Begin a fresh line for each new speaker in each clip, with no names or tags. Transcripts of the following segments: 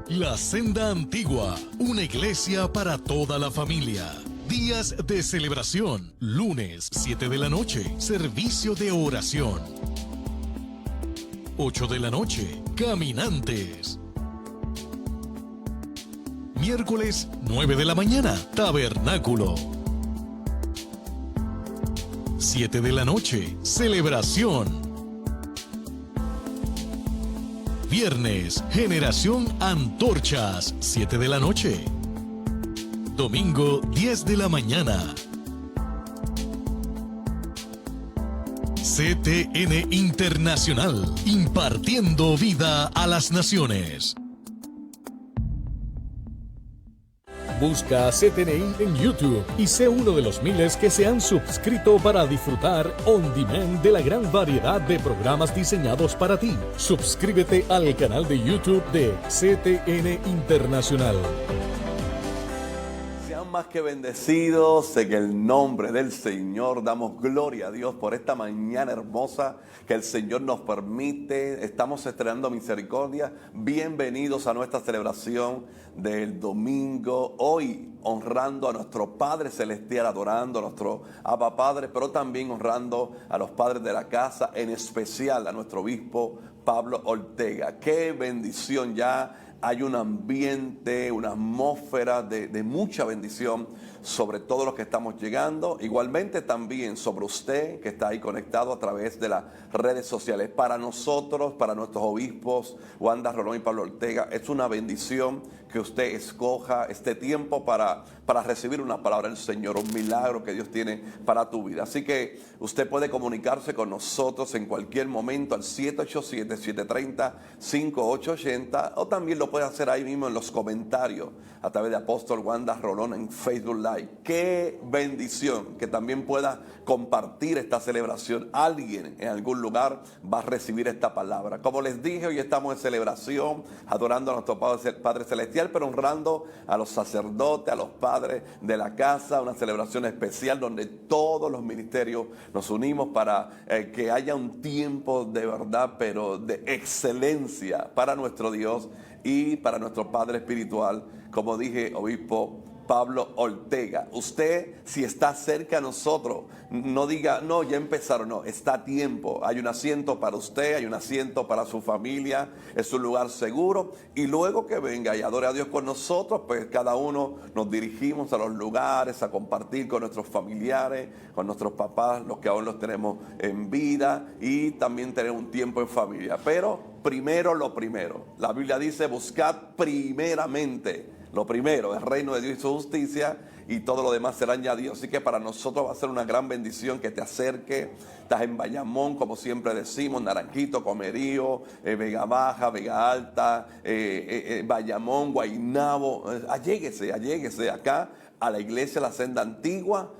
La Senda Antigua, una iglesia para toda la familia. Días de celebración, lunes 7 de la noche, servicio de oración. 8 de la noche, caminantes. Miércoles 9 de la mañana, tabernáculo. 7 de la noche, celebración. Viernes, generación antorchas, 7 de la noche. Domingo, 10 de la mañana. CTN Internacional, impartiendo vida a las naciones. Busca CTNI en YouTube y sé uno de los miles que se han suscrito para disfrutar on demand de la gran variedad de programas diseñados para ti. Suscríbete al canal de YouTube de CTN Internacional.
Sean más que bendecidos en el nombre del Señor. Damos gloria a Dios por esta mañana hermosa que el Señor nos permite. Estamos estrenando misericordia. Bienvenidos a nuestra celebración del domingo. Hoy honrando a nuestro Padre Celestial, adorando a nuestro Abba Padre, pero también honrando a los padres de la casa, en especial a nuestro obispo Pablo Ortega. ¡Qué bendición! Ya hay un ambiente, una atmósfera de mucha bendición sobre todos los que estamos llegando. Igualmente también sobre usted que está ahí conectado a través de las redes sociales. Para nosotros, para nuestros obispos, Wanda Rolón y Pablo Ortega, es una bendición que usted escoja este tiempo para recibir una palabra del Señor, un milagro que Dios tiene para tu vida. Así que usted puede comunicarse con nosotros en cualquier momento al 787-730-5880 o también lo puede hacer ahí mismo en los comentarios a través de Apóstol Wanda Rolón en Facebook Live. Qué bendición que también pueda compartir esta celebración. Alguien en algún lugar va a recibir esta palabra. Como les dije, hoy estamos en celebración, adorando a nuestro Padre Celestial, pero honrando a los sacerdotes, a los padres de la casa, una celebración especial donde todos los ministerios nos unimos para que haya un tiempo de verdad, pero de excelencia para nuestro Dios y para nuestro Padre Espiritual, como dije, obispo Pablo Ortega. Usted, si está cerca de nosotros, no diga, no, ya empezaron, no, está a tiempo. Hay un asiento para usted, hay un asiento para su familia, es un lugar seguro. Y luego que venga y adore a Dios con nosotros, pues cada uno nos dirigimos a los lugares, a compartir con nuestros familiares, con nuestros papás, los que aún los tenemos en vida, y también tener un tiempo en familia. Pero primero lo primero. La Biblia dice, buscad primeramente lo primero, el reino de Dios y su justicia, y todo lo demás será añadido. Así que para nosotros va a ser una gran bendición que te acerque. Estás en Bayamón, como siempre decimos, Naranjito, Comerío, Vega Baja, Vega Alta, Bayamón, Guaynabo. Alléguese acá a la iglesia La Senda Antigua.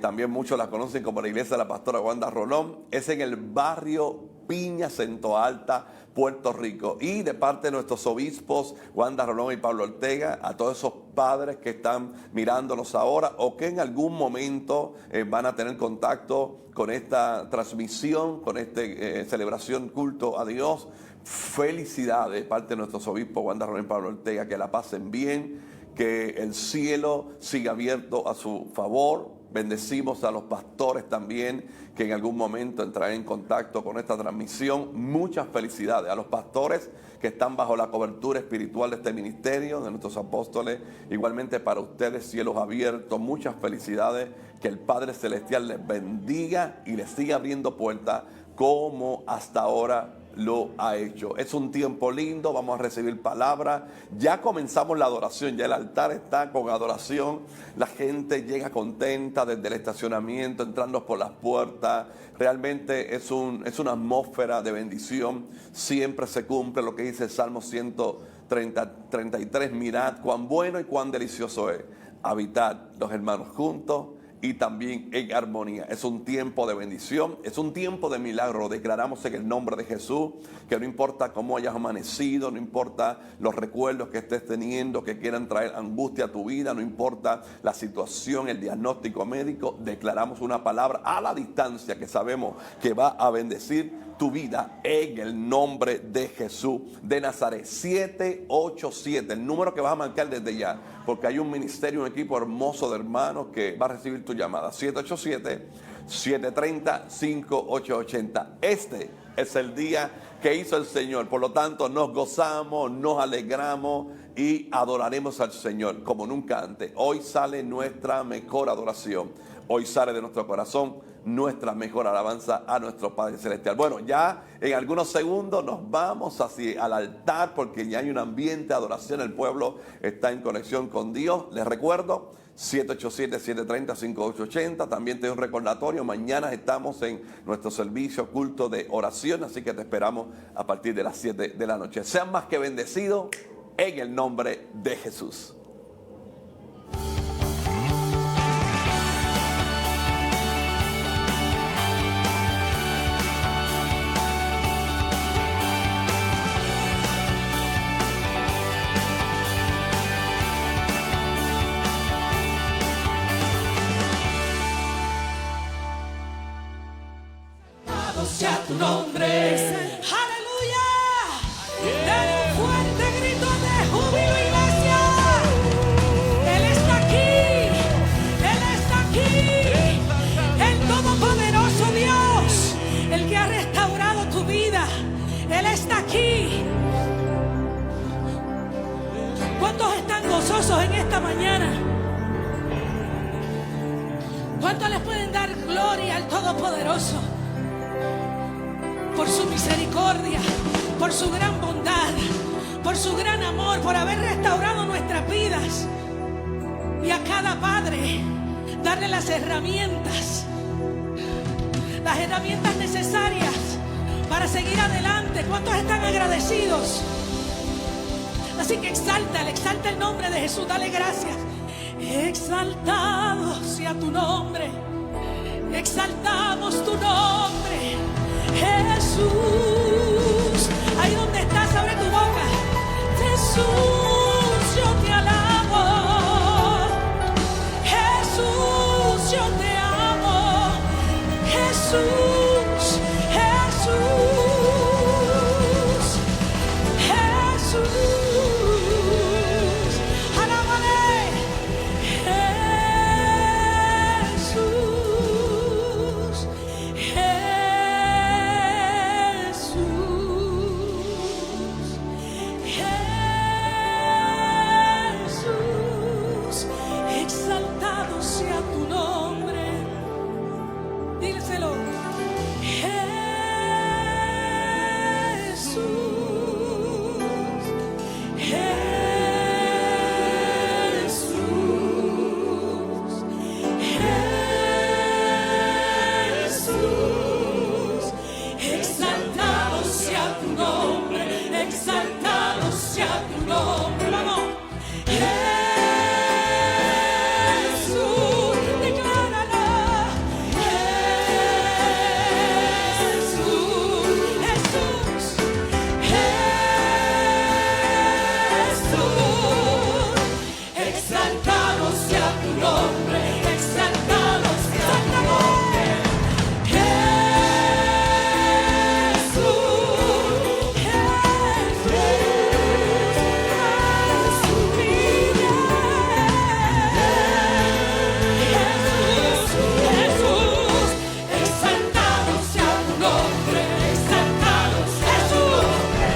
También muchos la conocen como la iglesia de la pastora Wanda Rolón. Es en el barrio Piña, Cento Alta, Puerto Rico. Y de parte de nuestros obispos, Wanda Rolón y Pablo Ortega, a todos esos padres que están mirándonos ahora o que en algún momento van a tener contacto con esta transmisión, con esta celebración, culto a Dios. Felicidades de parte de nuestros obispos, Wanda Rolón y Pablo Ortega, que la pasen bien, que el cielo siga abierto a su favor. Bendecimos a los pastores también que en algún momento entrarán en contacto con esta transmisión. Muchas felicidades a los pastores que están bajo la cobertura espiritual de este ministerio, de nuestros apóstoles. Igualmente para ustedes, cielos abiertos. Muchas felicidades. Que el Padre Celestial les bendiga y les siga abriendo puertas como hasta ahora lo ha hecho. Es un tiempo lindo, vamos a recibir palabra. Ya comenzamos la adoración, ya el altar está con adoración. La gente llega contenta desde el estacionamiento, entrando por las puertas. Realmente es una atmósfera de bendición. Siempre se cumple lo que dice el Salmo 133. Mirad cuán bueno y cuán delicioso es habitar los hermanos juntos y también en armonía. Es un tiempo de bendición, es un tiempo de milagro. Declaramos en el nombre de Jesús que no importa cómo hayas amanecido, no importa los recuerdos que estés teniendo que quieran traer angustia a tu vida, no importa la situación, el diagnóstico médico, declaramos una palabra a la distancia que sabemos que va a bendecir tu vida en el nombre de Jesús de Nazaret. 787, el número que vas a marcar desde ya, porque hay un ministerio, un equipo hermoso de hermanos que va a recibir tu llamada. 787-730-5880. Este es el día que hizo el Señor. Por lo tanto, nos gozamos, nos alegramos y adoraremos al Señor como nunca antes. Hoy sale nuestra mejor adoración. Hoy sale de nuestro corazón nuestra mejor alabanza a nuestro Padre Celestial. Bueno, ya en algunos segundos nos vamos hacia al altar porque ya hay un ambiente de adoración. El pueblo está en conexión con Dios. Les recuerdo, 787-730-5880. También te doy un recordatorio. Mañana estamos en nuestro servicio culto de oración, así que te esperamos a partir de las 7 de la noche. Sean más que bendecidos en el nombre de Jesús.
Sea tu nombre, aleluya. Dale un fuerte grito de júbilo, iglesia. Él está aquí, el todopoderoso Dios, el que ha restaurado tu vida. Él está aquí. ¿Cuántos están gozosos en esta mañana? ¿Cuántos les pueden dar gloria al todopoderoso? Por su misericordia, por su gran bondad, por su gran amor, por haber restaurado nuestras vidas. Y a cada padre darle las herramientas necesarias para seguir adelante. ¿Cuántos están agradecidos? Así que exalta el nombre de Jesús, dale gracias. Exaltado sea tu nombre, exaltamos tu nombre, Jesús. Ahí donde estás, abre tu boca. Jesús, yo te alabo. Jesús, yo te amo. Jesús, Jesús, Jesús. Alábale. Jesús, Jesús, exaltado sea tu nombre. Díselo. Jesús, Jesús, Jesús, exaltado sea tu nombre, exaltado sea tu nombre. Vamos. Jesús, decláralo. Jesús, Jesús, Jesús, exaltado sea tu nombre, exaltado sea tu nombre. Jesús, Jesús, exaltado sea tu nombre, exaltado sea tu nombre.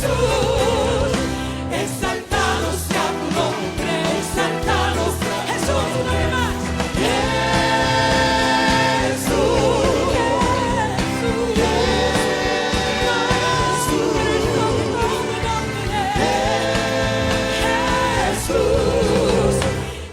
Jesús, exaltado sea tu nombre, exaltado sea Jesús, una vez más. Jesús,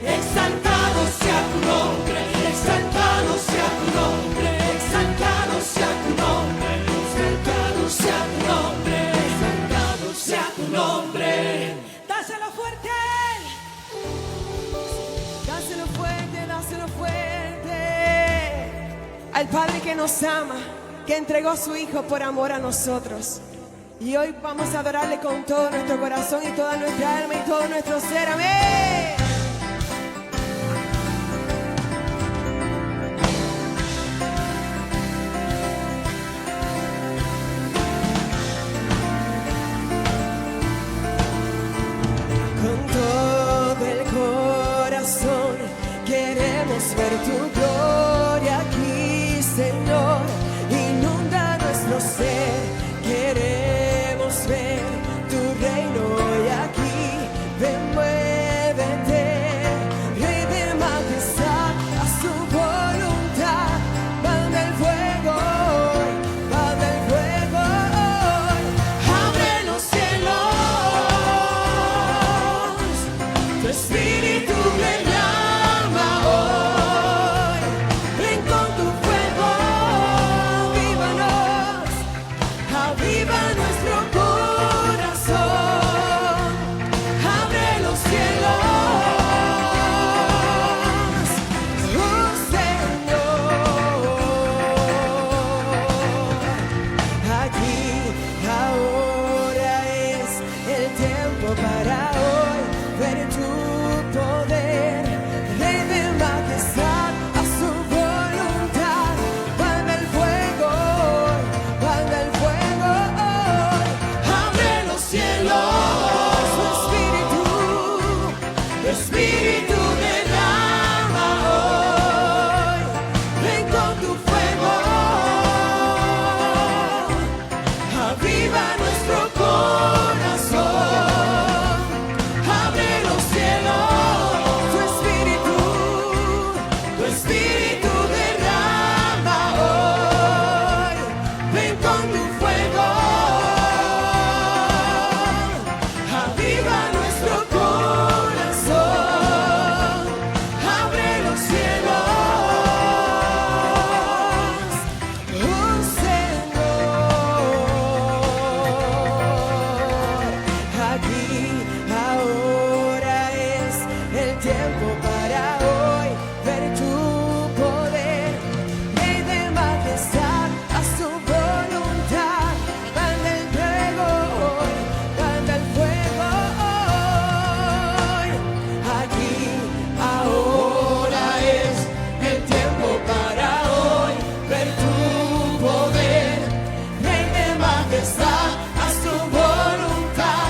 exaltado sea tu nombre, exaltado sea tu nombre, exaltado sea tu nombre, exaltado sea tu nombre, exaltado sea tu nombre. Dáselo fuerte a él.
Dáselo fuerte, dáselo fuerte. Al Padre que nos ama, que entregó a su Hijo por amor a nosotros. Y hoy vamos a adorarle con todo nuestro corazón y toda nuestra alma y todo nuestro ser. Amén. Con todo el corazón queremos ver tu gloria aquí, Señor. Inunda nuestro ser. Queremos ver tu reino hoy aquí. Ven, muévete, Rey de majestad, a su voluntad. Manda el fuego hoy, manda el fuego hoy. Abre los cielos, tu espíritu derrama hoy. Ven con tu fuego, avívanos, aviva nuestro corazón. Abre los cielos, oh Señor. Aquí, ahora es el tiempo para hoy ver tu poder, Rey de majestad, a su voluntad. Manda el fuego hoy, manda el fuego hoy. Abre los cielos, tu espíritu derrama hoy. Ven con tu fuego, aviva nuestro corazón. Abre los cielos, tu espíritu derrama hoy. Ven con tu fuego, aviva nuestro corazón. Abre los cielos, oh Señor. Aquí, ahora es el tiempo para hoy ver tu poder, Rey de majestad, a su voluntad. Manda el fuego hoy, manda el fuego hoy. Aquí, ahora es el tiempo para hoy ver tu poder, Rey de majestad, a su voluntad.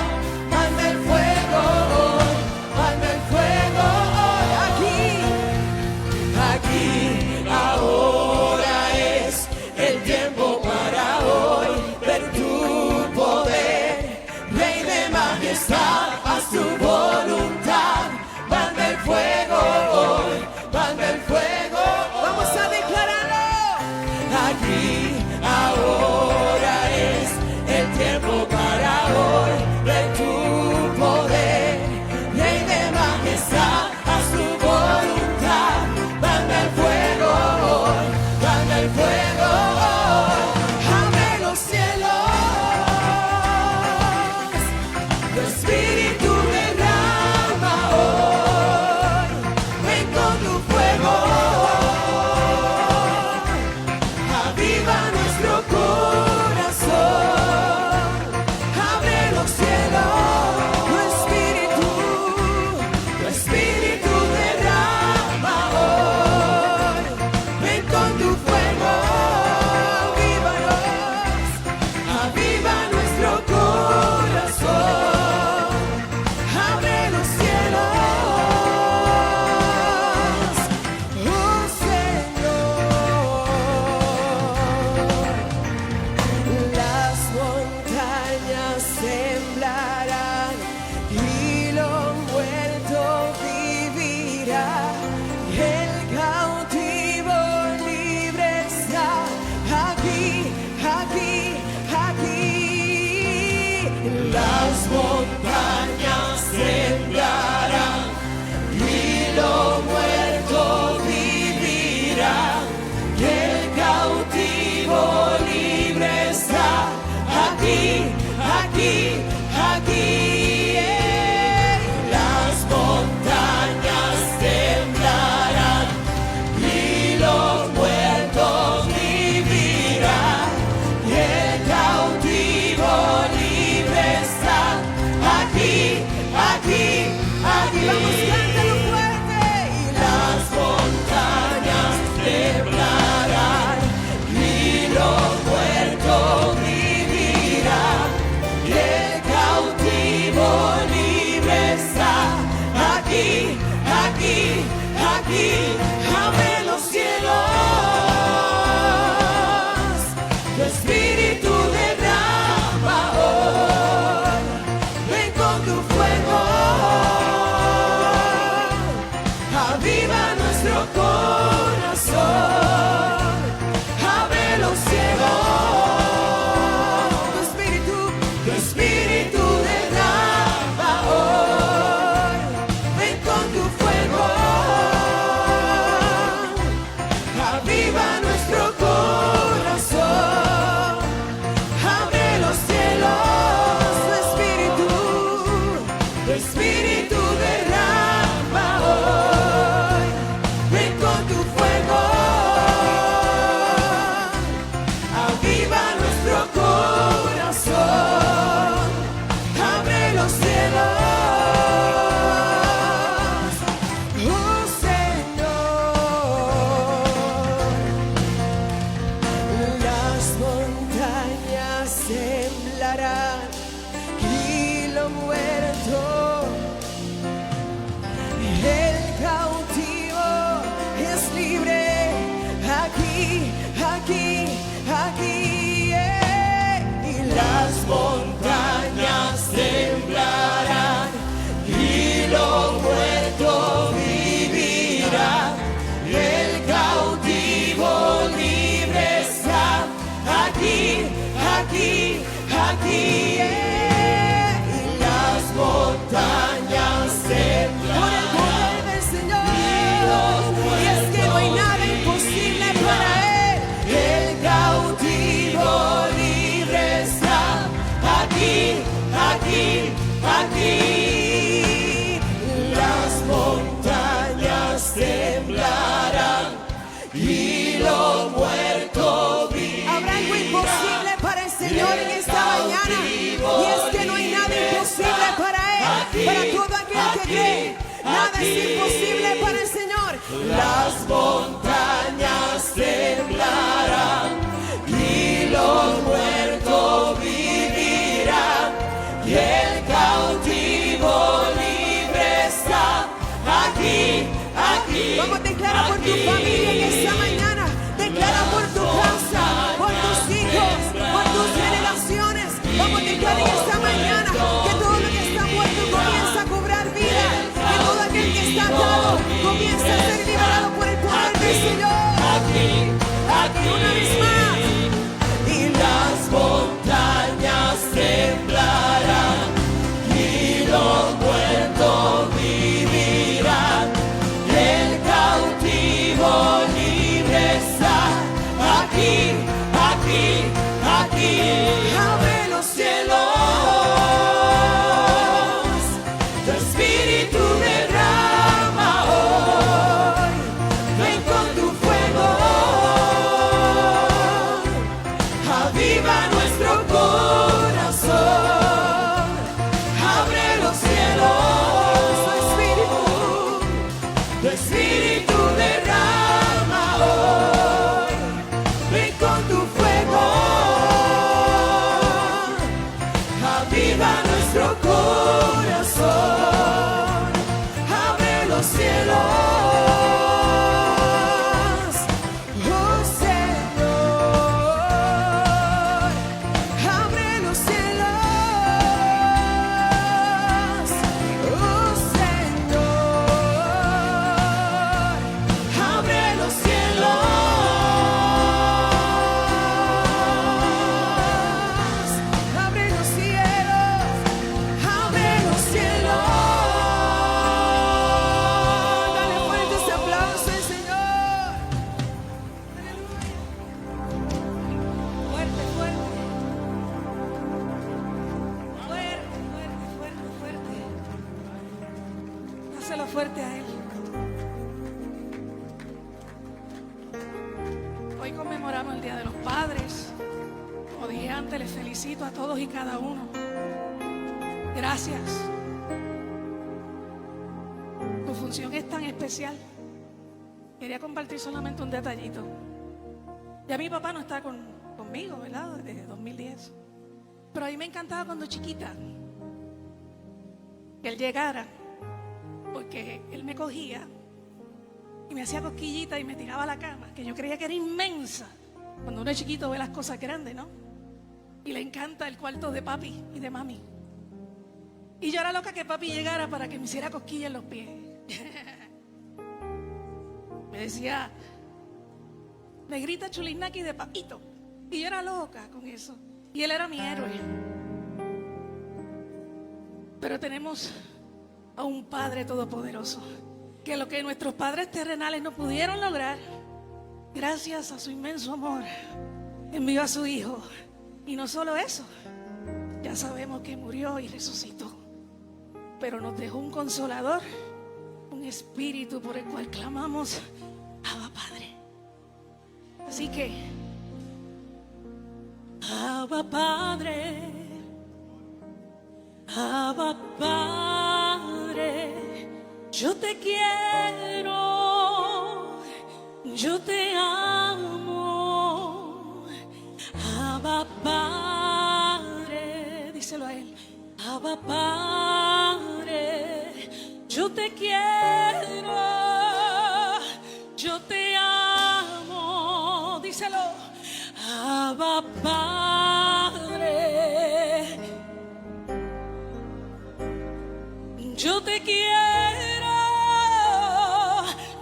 Manda el fuego hoy, manda el fuego hoy.
aquí, aquí, abre los cielos. Tu espíritu derrama hoy. Ven con tu fuego. Aviva nuestro corazón. Abre los cielos. Tu espíritu derrama hoy. Ven con tu fuego. Aviva nuestro corazón. Abre los cielos. Tu espíritu derrama hoy. Ven con tu fuego. Aviva nuestro corazón. Abre los cielos. Oh Señor, las montañas temblarán y lo muerto, el cautivo es libre. Aquí, aquí, aquí, y las montañas temblarán y lo muerto vivirá. El cautivo libre está. Aquí, aquí, aquí, y las montañas temblarán. Por el poder del Señor, y es que no hay nada imposible para Él. El cautivo libre está. Aquí, aquí, aquí, las montañas temblarán y lo muerto vivirá. Habrá algo imposible para el Señor en esta mañana, y es que no hay nada imposible para Él. Para todo aquel que cree, nada es imposible para el Señor. Las montañas temblarán y lo muerto vivirá, y el cautivo libre está. Aquí, aquí. Vamos a declarar por tu familia en esta mañana. Declara por tu casa, por tus hijos, por tus generaciones. Vamos a declarar en esta mañana que todo lo que está muerto comienza a cobrar vida. Que todo aquel que está atado comienza a ser liberado por el poder del Señor. Aquí, aquí, una vez más. Y las montañas temblarán y los muertos vivirán. El cautivo libre está. Aquí, aquí, aquí. Abre los cielos. Tu espíritu derrama hoy. Ven con tu fuego. Aviva nuestro corazón. Abre los cielos. Tu espíritu derrama hoy. Ven con tu fuego. Aviva nuestro corazón. Abre los cielos. Oh Señor, abre los cielos. Oh Señor, abre los cielos. Abre los cielos. Abre los cielos. Dale fuerte ese aplauso al Señor. Fuerte, fuerte. Fuerte, fuerte, fuerte, fuerte. Dáselo fuerte a Él. Hoy conmemoramos el Día de los Padres. Como dije antes, les felicito a todos y cada uno. Gracias. Tu función es tan especial. Quería compartir solamente un detallito. Ya mi papá no está conmigo, ¿verdad? Desde 2010. Pero a mí me encantaba cuando chiquita que él llegara, porque él me cogía
y me hacía cosquillita y me tiraba a la cama, que yo creía que era inmensa. Cuando uno es chiquito ve las cosas grandes, ¿no? Y le encanta el cuarto de papi y de mami. Y yo era loca que papi llegara para que me hiciera cosquillas en los pies. Me decía, negrita chulinaki de papito. Y yo era loca con eso. Y él era mi héroe. Pero tenemos a un Padre todopoderoso, que lo que nuestros padres terrenales no pudieron lograr, gracias a su inmenso amor, envió a su Hijo. Y no solo eso, ya sabemos que murió y resucitó, pero nos dejó un consolador, un espíritu por el cual clamamos, Abba Padre. Así que, Abba Padre, Abba Padre, yo te quiero, yo te amo, Abba Padre, díselo a él, Abba Padre, yo te quiero, yo te amo, díselo, Abba Padre, yo te quiero,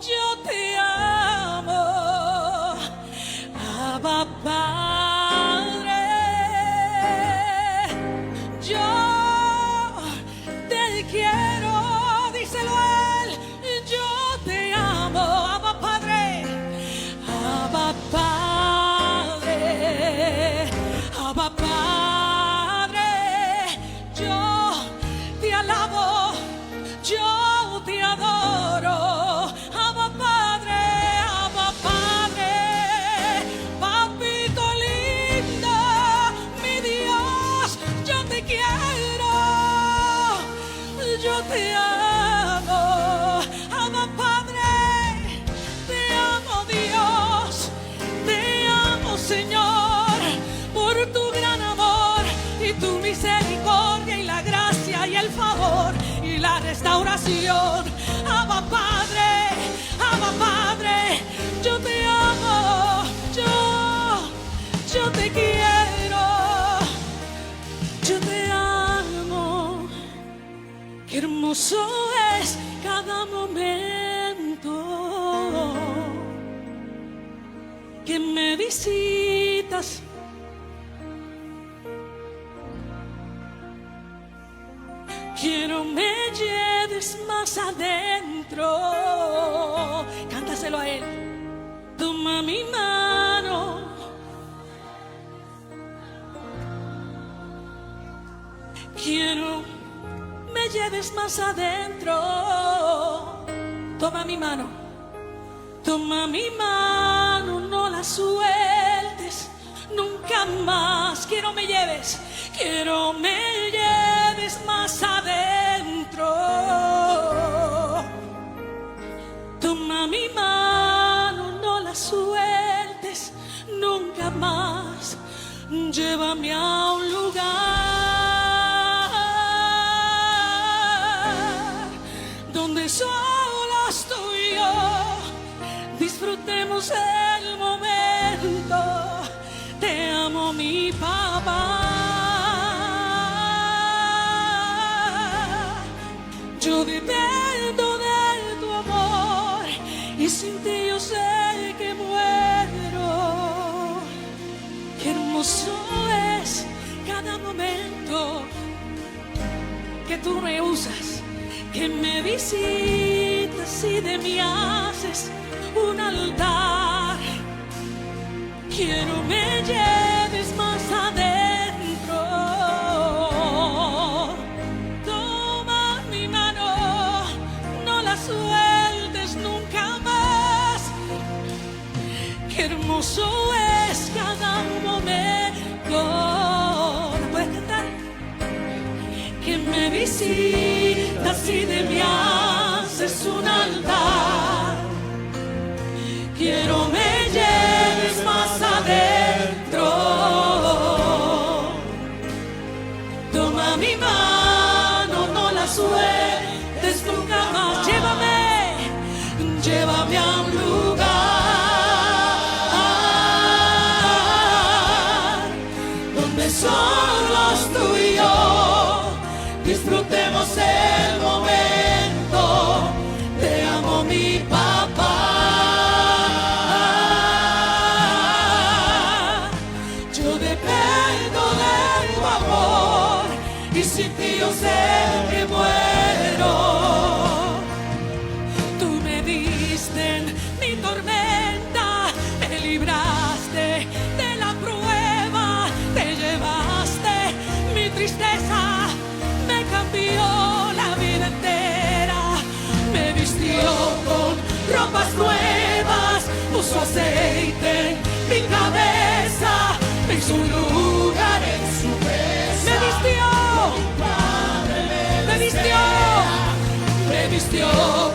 yo te amo, Abba Padre, yo te quiero, díselo a él, yo te amo, Abba Padre, Abba Padre, Abba Padre, yo te alabo, yo te adoro, Abba Padre, Abba Padre, papito lindo, mi Dios, yo te quiero, yo te amo, Abba Padre, te amo Dios, te amo Señor, por tu gran amor y tu misericordia y la gracia y el favor y la restauración. Abba Padre, yo te amo, yo te quiero, yo te amo. Qué hermoso es cada momento que me visitas. Quiero me lleves más adentro. Cántaselo a él. Toma mi mano. Quiero me lleves más adentro. Toma mi mano. Toma mi mano, no la sueltes nunca más. Quiero me lleves más adentro. Toma mi mano, no la sueltes nunca más. Llévame a un lugar donde solos tú y yo disfrutemos el momento. Te amo, mi papá. Yo dependo de tu amor y sin ti yo sé que muero. Qué hermoso es cada momento que tú me usas, que me visitas y de mí haces un altar. Quiero me lleves más adentro. Toma mi mano, no la sueltes nunca más. Qué hermoso es cada momento. ¿La puedes cantar? Que me visitas y de mí haces un altar. Quiero me lleves más adentro. Toma mi mano, no la sueltes nunca más. Llévame a
nuevas, puso aceite en mi cabeza, me hizo un lugar en su mesa. Me vistió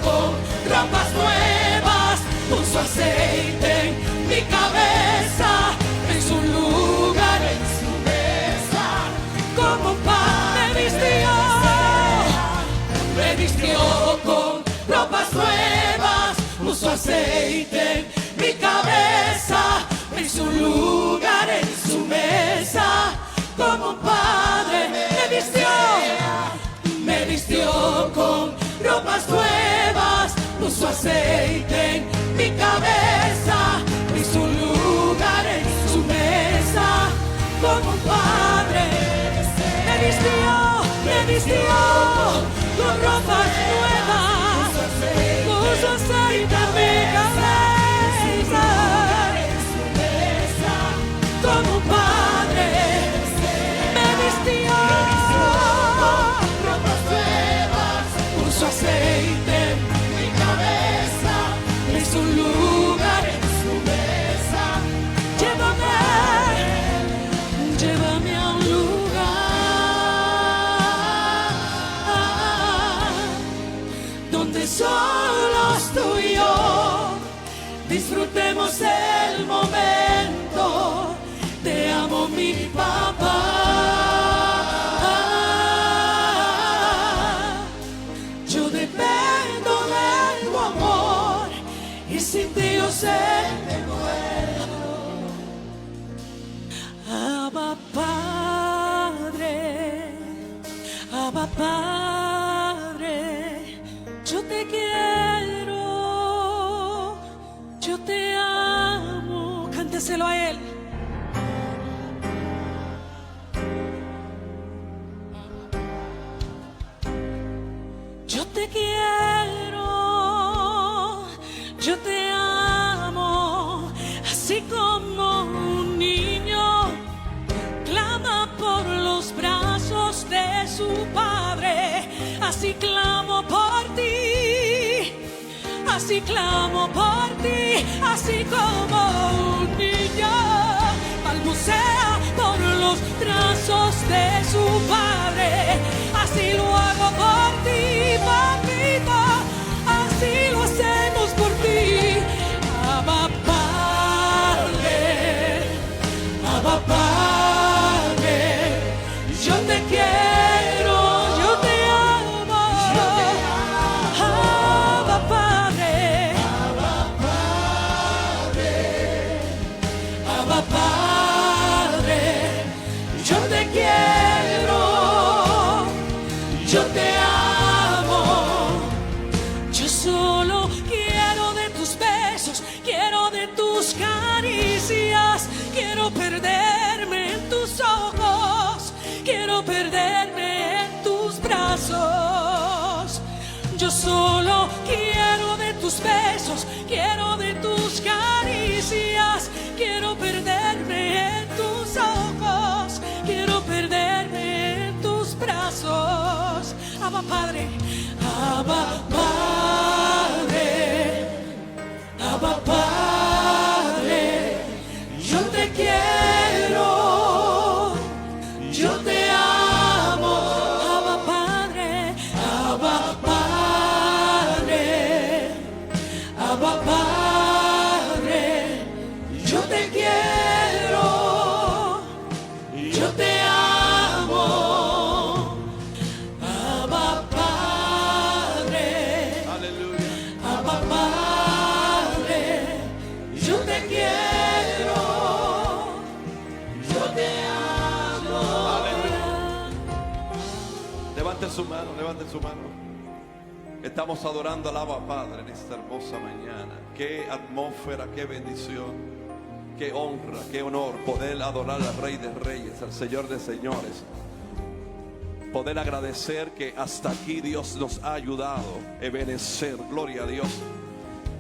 con ropas nuevas, puso aceite en mi cabeza, me hizo un lugar en su mesa. Como un pan me vistió con ropas nuevas, puso aceite en mi cabeza, me hizo un lugar en su mesa. Como un padre me vistió con ropas nuevas, puso aceite en mi cabeza, me hizo un lugar en su mesa. Como un padre me vistió con ropas nuevas, puso aceite en mi cabeza. Como un padre me vistió ropas nuevas, puso aceite en mi cabeza, me hizo un lugar en su mesa. Llévame a un lugar donde solos tú y yo disfrutemos el momento. Te amo, mi papá. Yo dependo de tu amor y sin ti yo sé me muero. Abba Padre, yo te quiero, yo te amo. Cánteselo a él. Yo te quiero, yo te amo, así como un niño clama por los brazos de su padre, así clamo por ti, así clamo por ti, así como un niño balbucea por los brazos de su padre, así lo hago por ti, papito, así lo hacemos por ti. Abba Padre, yo te quiero, yo te amo. Abba Padre, yo te quiero, yo te amo. Yo solo quiero de tus besos, quiero de tus caricias, quiero perderme en tus ojos, quiero perderme en tus brazos. Yo solo quiero de tus besos, quiero de tus caricias, quiero perderme en tus ojos, quiero perderme en tus brazos. Abba Padre, Abba Padre, Abba Padre, yo te quiero, yo te amo. Abba Padre, Abba Padre, Abba Padre, yo te quiero, yo te amo. Abba Padre,
Aleluya.
Abba Padre, yo te quiero, yo te amo.
Levante su mano, levante su mano. Estamos adorando al Abba Padre en esta hermosa mañana. Qué atmósfera, qué bendición, qué honra, qué honor poder adorar al Rey de Reyes, al Señor de Señores. Poder agradecer que hasta aquí Dios nos ha ayudado. Ebenecer, gloria a Dios.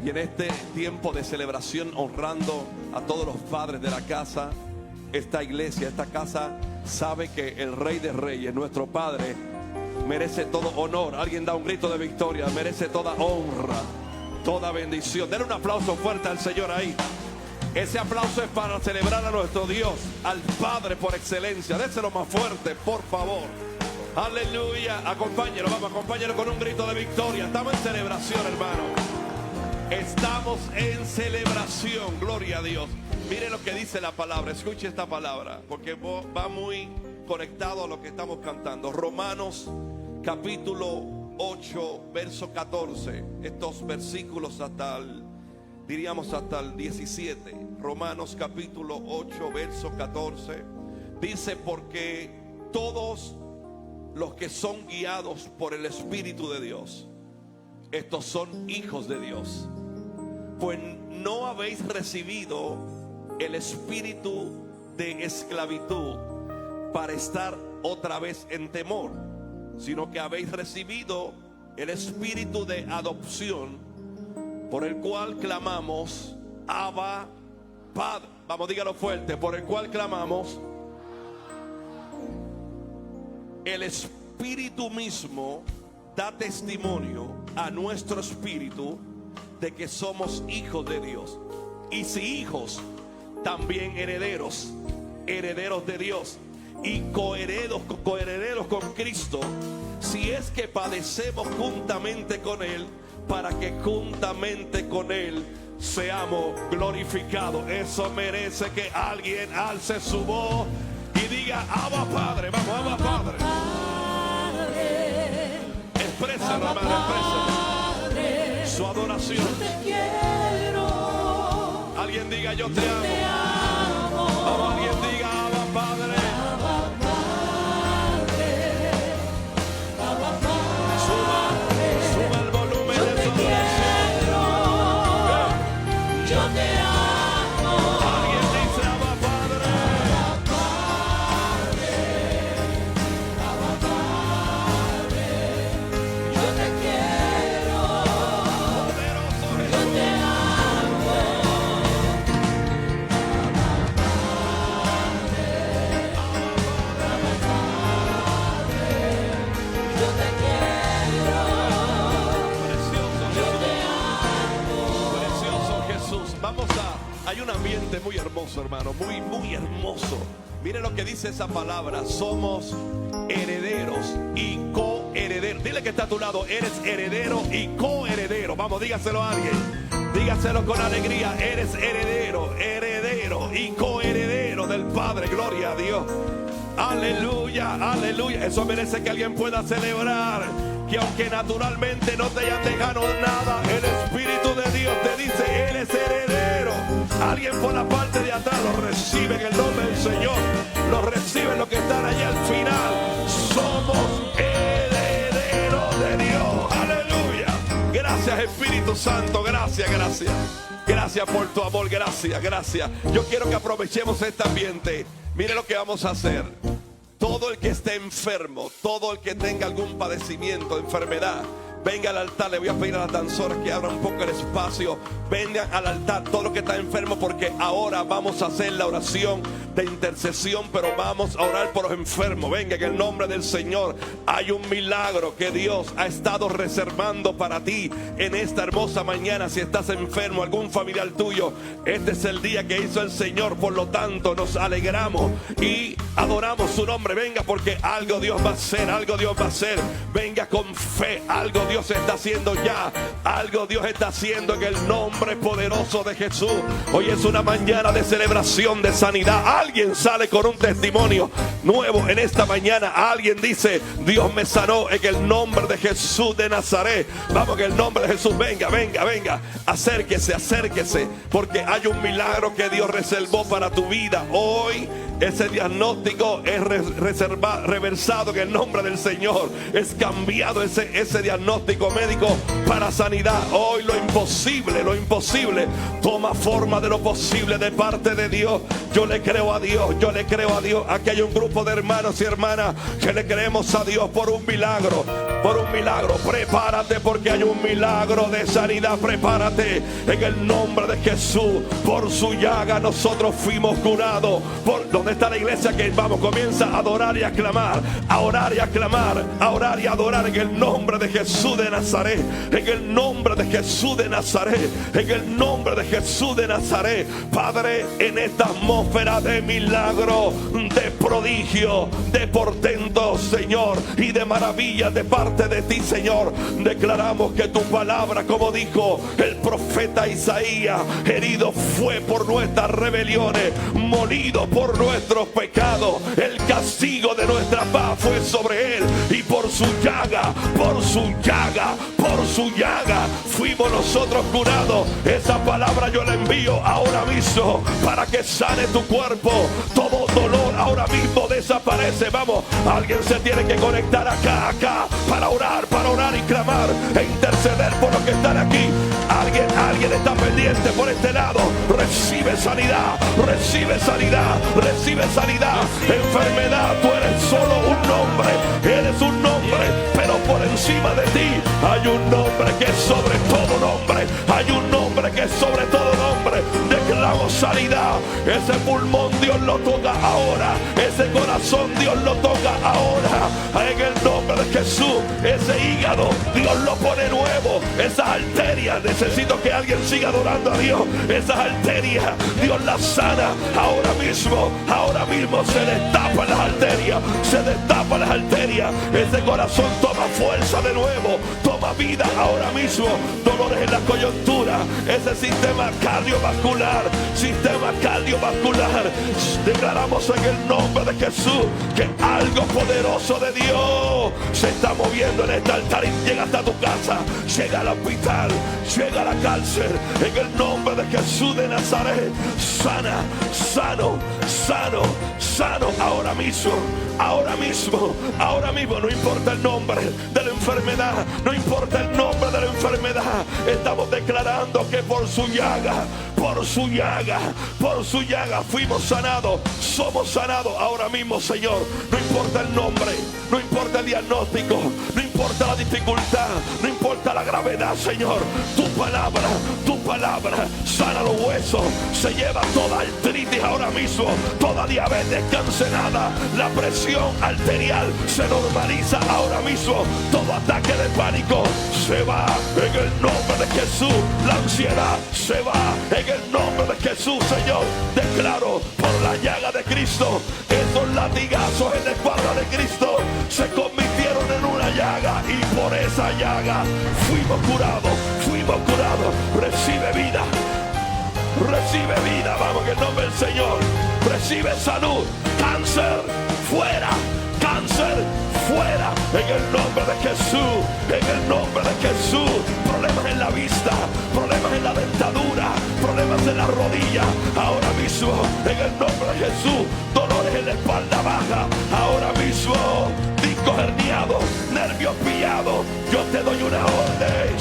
Y en este tiempo de celebración, honrando a todos los padres de la casa, esta iglesia, esta casa sabe que el Rey de Reyes, nuestro Padre, merece todo honor. Alguien da un grito de victoria. Merece toda honra, toda bendición. Denle un aplauso fuerte al Señor ahí. Ese aplauso es para celebrar a nuestro Dios, al Padre por excelencia. Déselo más fuerte, por favor. Aleluya. Acompáñelo, vamos, acompáñelo con un grito de victoria. Estamos en celebración, hermano. Estamos en celebración, gloria a Dios. Mire lo que dice la palabra, escuche esta palabra, porque va muy conectado a lo que estamos cantando. Romanos capítulo 8, verso 14. Estos versículos hasta el 17. Romanos capítulo 8, verso 14. Dice, porque todos los que son guiados por el Espíritu de Dios, estos son hijos de Dios. Pues no habéis recibido el espíritu de esclavitud para estar otra vez en temor, sino que habéis recibido el espíritu de adopción, por el cual clamamos, Abba, Padre. Vamos, dígalo fuerte, por el cual clamamos. El Espíritu mismo da testimonio a nuestro espíritu de que somos hijos de Dios. Y si hijos, también herederos, herederos de Dios y coherederos con Cristo, si es que padecemos juntamente con Él, para que juntamente con Él seamos glorificados. Eso merece que alguien alce su voz y diga, Abba Padre. Vamos, Abba Padre. Exprésalo, hermano, exprésalo. Su adoración.
Yo te quiero.
Alguien diga, yo te amo. Vamos, alguien diga, Abba Padre. Suba el volumen de su adoración.
Yo te amo.
Alguien dice, Abba Padre.
Yo te quiero.
Poderoso
Yo
Jesús.
te amo. Yo te quiero.
Precioso Jesús. Vamos a, hay un ambiente muy hermoso, hermano, muy hermoso. Mire lo que dice esa palabra. Somos herederos y coherederos. Dile que está a tu lado, eres heredero y coheredero. Vamos, dígaselo a alguien. Dígaselo con alegría. Eres heredero, heredero y coheredero del Padre. Gloria a Dios. Aleluya, aleluya. Eso merece que alguien pueda celebrar. Que aunque naturalmente no te hayan dejado nada, el Espíritu de Dios te dice, eres heredero. Alguien por la parte de atrás lo recibe en el nombre del Señor. Lo reciben los que están allá al final. Somos herederos de Dios. Aleluya. Gracias, Espíritu Santo. Gracias, gracias. Gracias por tu amor. Gracias, gracias. Yo quiero que aprovechemos este ambiente. Mire lo que vamos a hacer. Todo el que esté enfermo, todo el que tenga algún padecimiento, enfermedad, venga al altar. Le voy a pedir a las danzoras que abran un poco el espacio. Vengan al altar, todo lo que está enfermo, porque ahora vamos a hacer la oración de intercesión, pero vamos a orar por los enfermos. Venga, en el nombre del Señor. Hay un milagro que Dios ha estado reservando para ti en esta hermosa mañana. Si estás enfermo, algún familiar tuyo, este es el día que hizo el Señor. Por lo tanto, nos alegramos y adoramos su nombre. Venga, porque algo Dios va a hacer, algo Dios va a hacer. Venga con fe, algo Dios está haciendo ya, algo Dios está haciendo en el nombre poderoso de Jesús. Hoy es una mañana de celebración, de sanidad. Alguien sale con un testimonio nuevo en esta mañana. Alguien dice, Dios me sanó en el nombre de Jesús de Nazaret. Vamos, en el nombre de Jesús. Venga, venga, venga. Acérquese, acérquese, porque hay un milagro que Dios reservó para tu vida. Hoy ese diagnóstico es reversado en el nombre del Señor. Es cambiado ese diagnóstico médico para sanidad. Hoy lo imposible toma forma de lo posible de parte de Dios. Yo le creo a Dios, yo le creo a Dios. Aquí hay un grupo de hermanos y hermanas que le creemos a Dios por un milagro, por un milagro. Prepárate porque hay un milagro de sanidad. Prepárate en el nombre de Jesús. Por su llaga nosotros fuimos curados. ¿Dónde está la iglesia? Que vamos, comienza a adorar y a clamar, a orar y a clamar, a orar y a adorar en el nombre de Jesús de Nazaret, en el nombre de Jesús de Nazaret, en el nombre de Jesús de Nazaret. Padre, en esta atmósfera de milagro, de prodigio, de portento, Señor, y de maravillas de parte de ti, Señor, declaramos que tu palabra, como dijo el profeta Isaías, herido fue por nuestras rebeliones, molido por nuestros pecados, el castigo de nuestra paz fue sobre él, y por su llaga, por su llaga, por su llaga fuimos nosotros curados. Esa palabra yo la envío ahora mismo para que sane tu cuerpo. Todo dolor ahora mismo desaparece. Vamos, alguien se tiene que conectar acá para orar y clamar e interceder por los que están aquí. Alguien está pendiente por este lado. Recibe sanidad, recibe sanidad, recibe sanidad. Enfermedad, tú eres solo un nombre, eres un nombre, pero por encima de ti hay un nombre que es sobre todo nombre, hay un nombre que es sobre todo nombre. Declaramos sanidad. Ese pulmón Dios lo toca ahora, ese corazón Dios lo toca ahora, en el nombre de Jesús. Ese hígado Dios lo pone nuevo, esas arterias, necesito que alguien siga adorando a Dios, esas arterias Dios las sana ahora mismo se destapan las arterias, se destapan las arterias. Ese corazón toma fuerza de nuevo, toma vida ahora mismo. Dolores en la coyuntura, ese sistema cardiovascular, declaramos en el nombre de Jesús que algo poderoso de Dios se está moviendo en este altar y llega hasta tu casa, llega al hospital, llega a la cárcel, en el nombre de Jesús de Nazaret. Sana, sano, sano, sano ahora mismo, ahora mismo, ahora mismo. No importa el nombre de la enfermedad, no importa el nombre de la enfermedad, estamos declarando que por su llaga, por su llaga, por su llaga fuimos sanados, somos sanados ahora mismo, Señor. No importa el nombre, no importa el diagnóstico, no importa la dificultad, no importa la gravedad, Señor. Tu palabra sana los huesos, se lleva toda artritis ahora mismo, toda diabetes cancelada, la presión arterial se normaliza ahora mismo, todo ataque de pánico se va en el nombre de Jesús, la ansiedad se va en el nombre de Jesús, Señor. Declaro por la llaga de Cristo, esos latigazos en la espalda de Cristo se convirtieron en una llaga, y por esa llaga fuimos curados, fuimos curados. Recibe vida, recibe vida, vamos, en el nombre del Señor. Recibe salud, cáncer fuera, cáncer fuera, en el nombre de Jesús, en el nombre de Jesús. Problemas en la vista, problemas en la dentadura, problemas en la rodilla, ahora mismo, en el nombre de Jesús. Dolores en la espalda baja, ahora mismo. Discos herniados, nervios pillados, yo te doy una orden,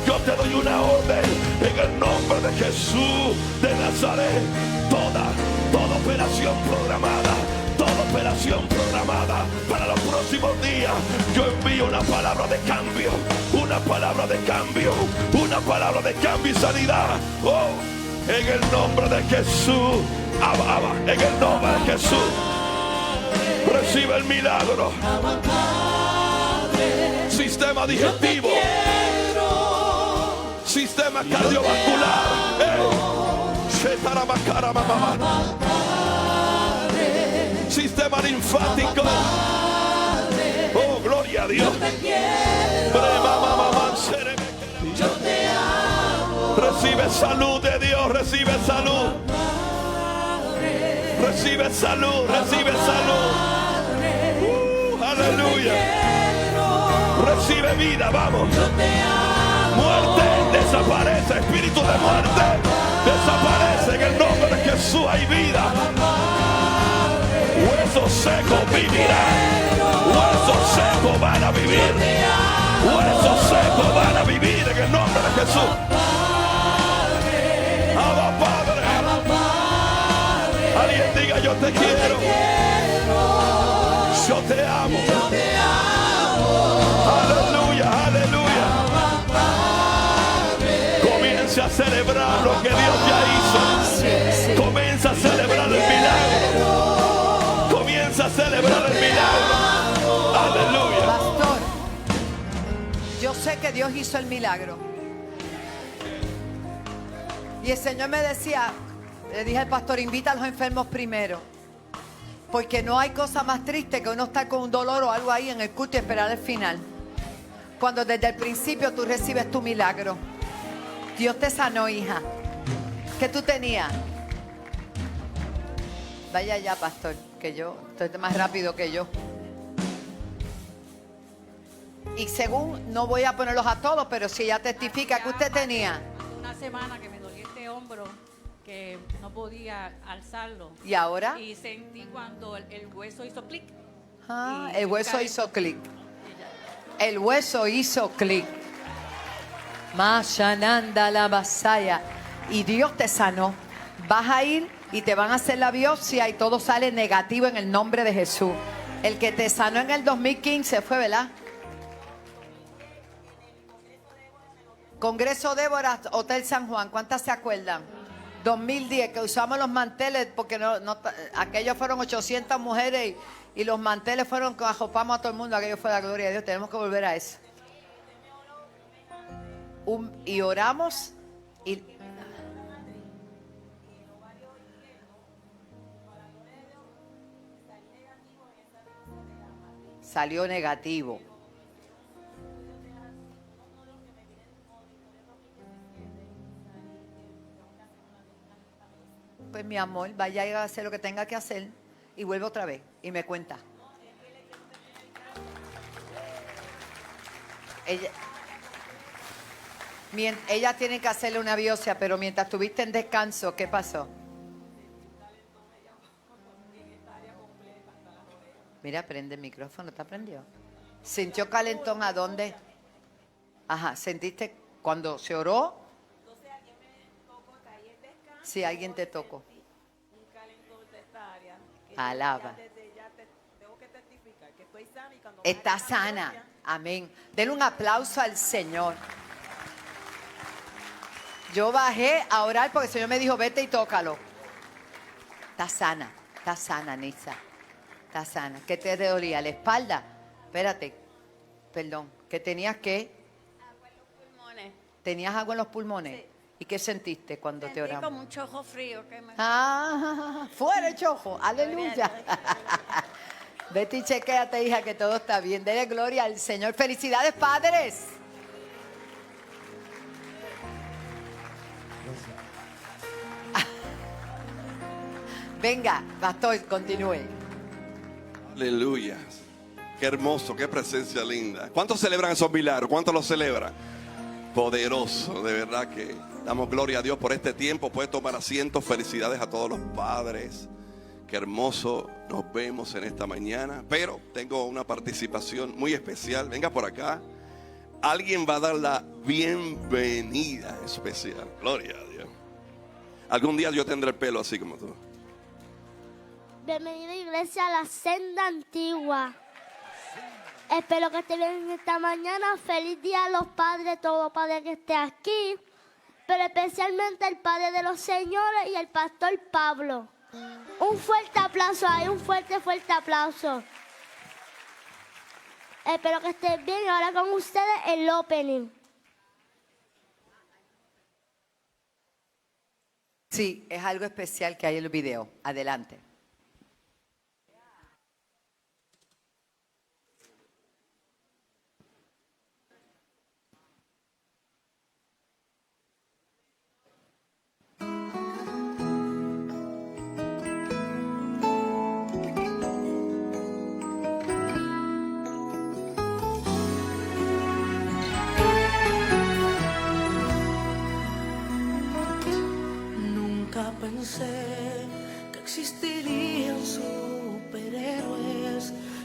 yo te doy una orden, en el nombre de Jesús de Nazaret. Toda operación programada, toda operación programada para los próximos días, yo envío una palabra de cambio, una palabra de cambio, una palabra de cambio y sanidad. Oh, en el nombre de Jesús, en el nombre de Jesús, recibe el milagro. Sistema digestivo, sistema cardiovascular, sistema linfático. Oh, gloria a Dios. Recibe salud de Dios, recibe salud. Recibe salud, recibe salud. Aleluya. Recibe vida, vamos. Muerte desaparece, espíritu de muerte desaparece, en el nombre de Jesús hay vida. Huesos secos vivirán, huesos secos van a vivir, huesos secos van a vivir en el nombre de Jesús. Abba Padre, alguien diga yo te quiero, yo te amo. Comienza a celebrar lo que Dios ya hizo. Comienza a celebrar el milagro. Comienza a celebrar el milagro. Aleluya.
Pastor, yo sé que Dios hizo el milagro. Y el Señor me decía, le dije al pastor, invita a los enfermos primero. Porque no hay cosa más triste que uno estar con un dolor o algo ahí en el culto y esperar el final. Cuando desde el principio tú recibes tu milagro. Dios te sanó, hija. ¿Qué tú tenías? Vaya ya, pastor, que yo estoy más rápido que yo. Y según, no voy a ponerlos a todos, pero si ella testifica, que usted tenía.
Una semana que me dolía este hombro, que no podía alzarlo.
¿Y ahora?
Y sentí cuando el hueso hizo clic.
Ah,
Y
el hueso hizo clic. El hueso hizo clic. Mashananda la Masaya. Y Dios te sanó. Vas a ir y te van a hacer la biopsia y todo sale negativo en el nombre de Jesús. El que te sanó en el 2015 fue, ¿verdad? Congreso Débora, Hotel San Juan. ¿Cuántas se acuerdan? 2010, que usamos los manteles, porque aquellos fueron 800 mujeres y los manteles fueron que ajopamos a todo el mundo. Aquello fue la gloria de Dios. Tenemos que volver a eso. Y oramos y salió negativo. Pues mi amor, vaya a ir a hacer lo que tenga que hacer y vuelve otra vez y me cuenta. Ella tiene que hacerle una biopsia, pero mientras estuviste en descanso, ¿qué pasó? Mira, prende el micrófono, ¿está prendido? ¿Sintió calentón a dónde? Ajá, ¿sentiste cuando se oró? Si alguien te tocó. Alaba. Está sana. Amén. Denle un aplauso al Señor. Yo bajé a orar porque el Señor me dijo, vete y tócalo. Está sana, Nisa. Está sana. ¿Qué te dolía? ¿La espalda? Espérate. Perdón. ¿Qué tenías que?
Agua en los pulmones.
¿Tenías agua en los pulmones? Sí. ¿Y qué sentiste cuando te oramos?
Como un chojo frío.
Fuera el chojo. Aleluya. Vete y chequéate, hija, que todo está bien. Dele gloria al Señor. Felicidades, padres. Venga, pastor, continúe.
Aleluya. Qué hermoso, qué presencia linda. ¿Cuántos celebran esos milagros? ¿Cuántos los celebran? Poderoso, de verdad que damos gloria a Dios por este tiempo. Puede tomar asiento. Felicidades a todos los padres. Qué hermoso nos vemos en esta mañana. Pero tengo una participación muy especial. Venga por acá. Alguien va a dar la bienvenida especial. Gloria a Dios. Algún día yo tendré el pelo así como tú.
Bienvenida, iglesia, a la senda antigua. Espero que estén bien esta mañana. Feliz día a los padres, todo padre que esté aquí, pero especialmente el padre de los señores y el pastor Pablo. Un fuerte aplauso ahí, un fuerte aplauso. Espero que estén bien. Ahora con ustedes el opening.
Sí, es algo especial que hay en el video. Adelante.
Pensé que existirían superhéroes,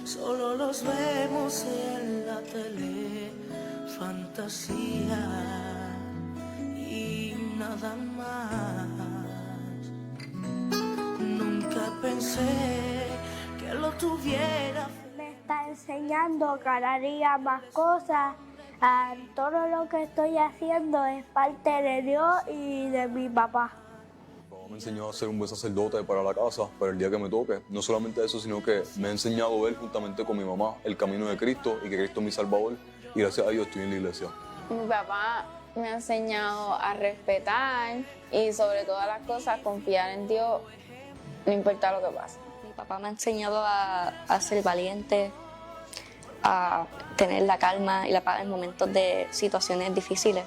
solo los vemos en la tele, fantasía y nada más. Nunca pensé que lo tuviera.
Me está enseñando cada día más cosas Todo lo que estoy haciendo es parte de Dios y de mi papá.
Mi papá me enseñó a ser un buen sacerdote para la casa, para el día que me toque. No solamente eso, sino que me ha enseñado él juntamente con mi mamá el camino de Cristo y que Cristo es mi Salvador. Y gracias a Dios estoy en la iglesia.
Mi papá me ha enseñado a respetar y sobre todas las cosas confiar en Dios, no importa lo que pase.
Mi papá me ha enseñado a ser valiente, a tener la calma y la paz en momentos de situaciones difíciles.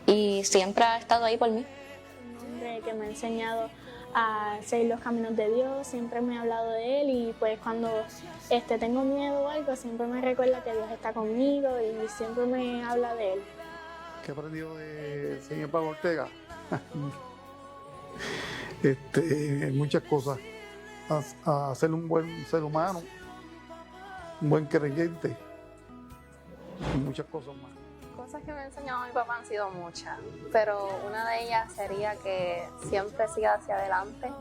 Y siempre ha estado ahí por mí.
Un hombre que me ha enseñado a seguir los caminos de Dios, siempre me ha hablado de Él y pues cuando tengo miedo o algo, siempre me recuerda que Dios está conmigo y siempre me habla de Él.
¿Qué he aprendido del señor Pablo Ortega? Muchas cosas. A ser un buen ser humano, un buen creyente y muchas cosas más.
Cosas que me ha enseñado mi papá han sido muchas, pero una de ellas sería que siempre siga hacia adelante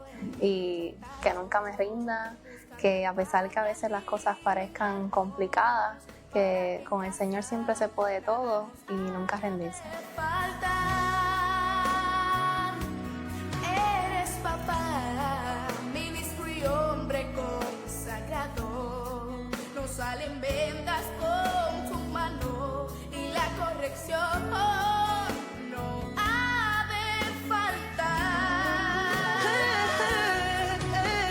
y que nunca me rinda, que a pesar que a veces las cosas parezcan complicadas, que con el Señor siempre se puede todo y nunca rendirse.
Eres papá, ministro y hombre consagrado. No salen vendas con tu mano y la corrección no ha de faltar.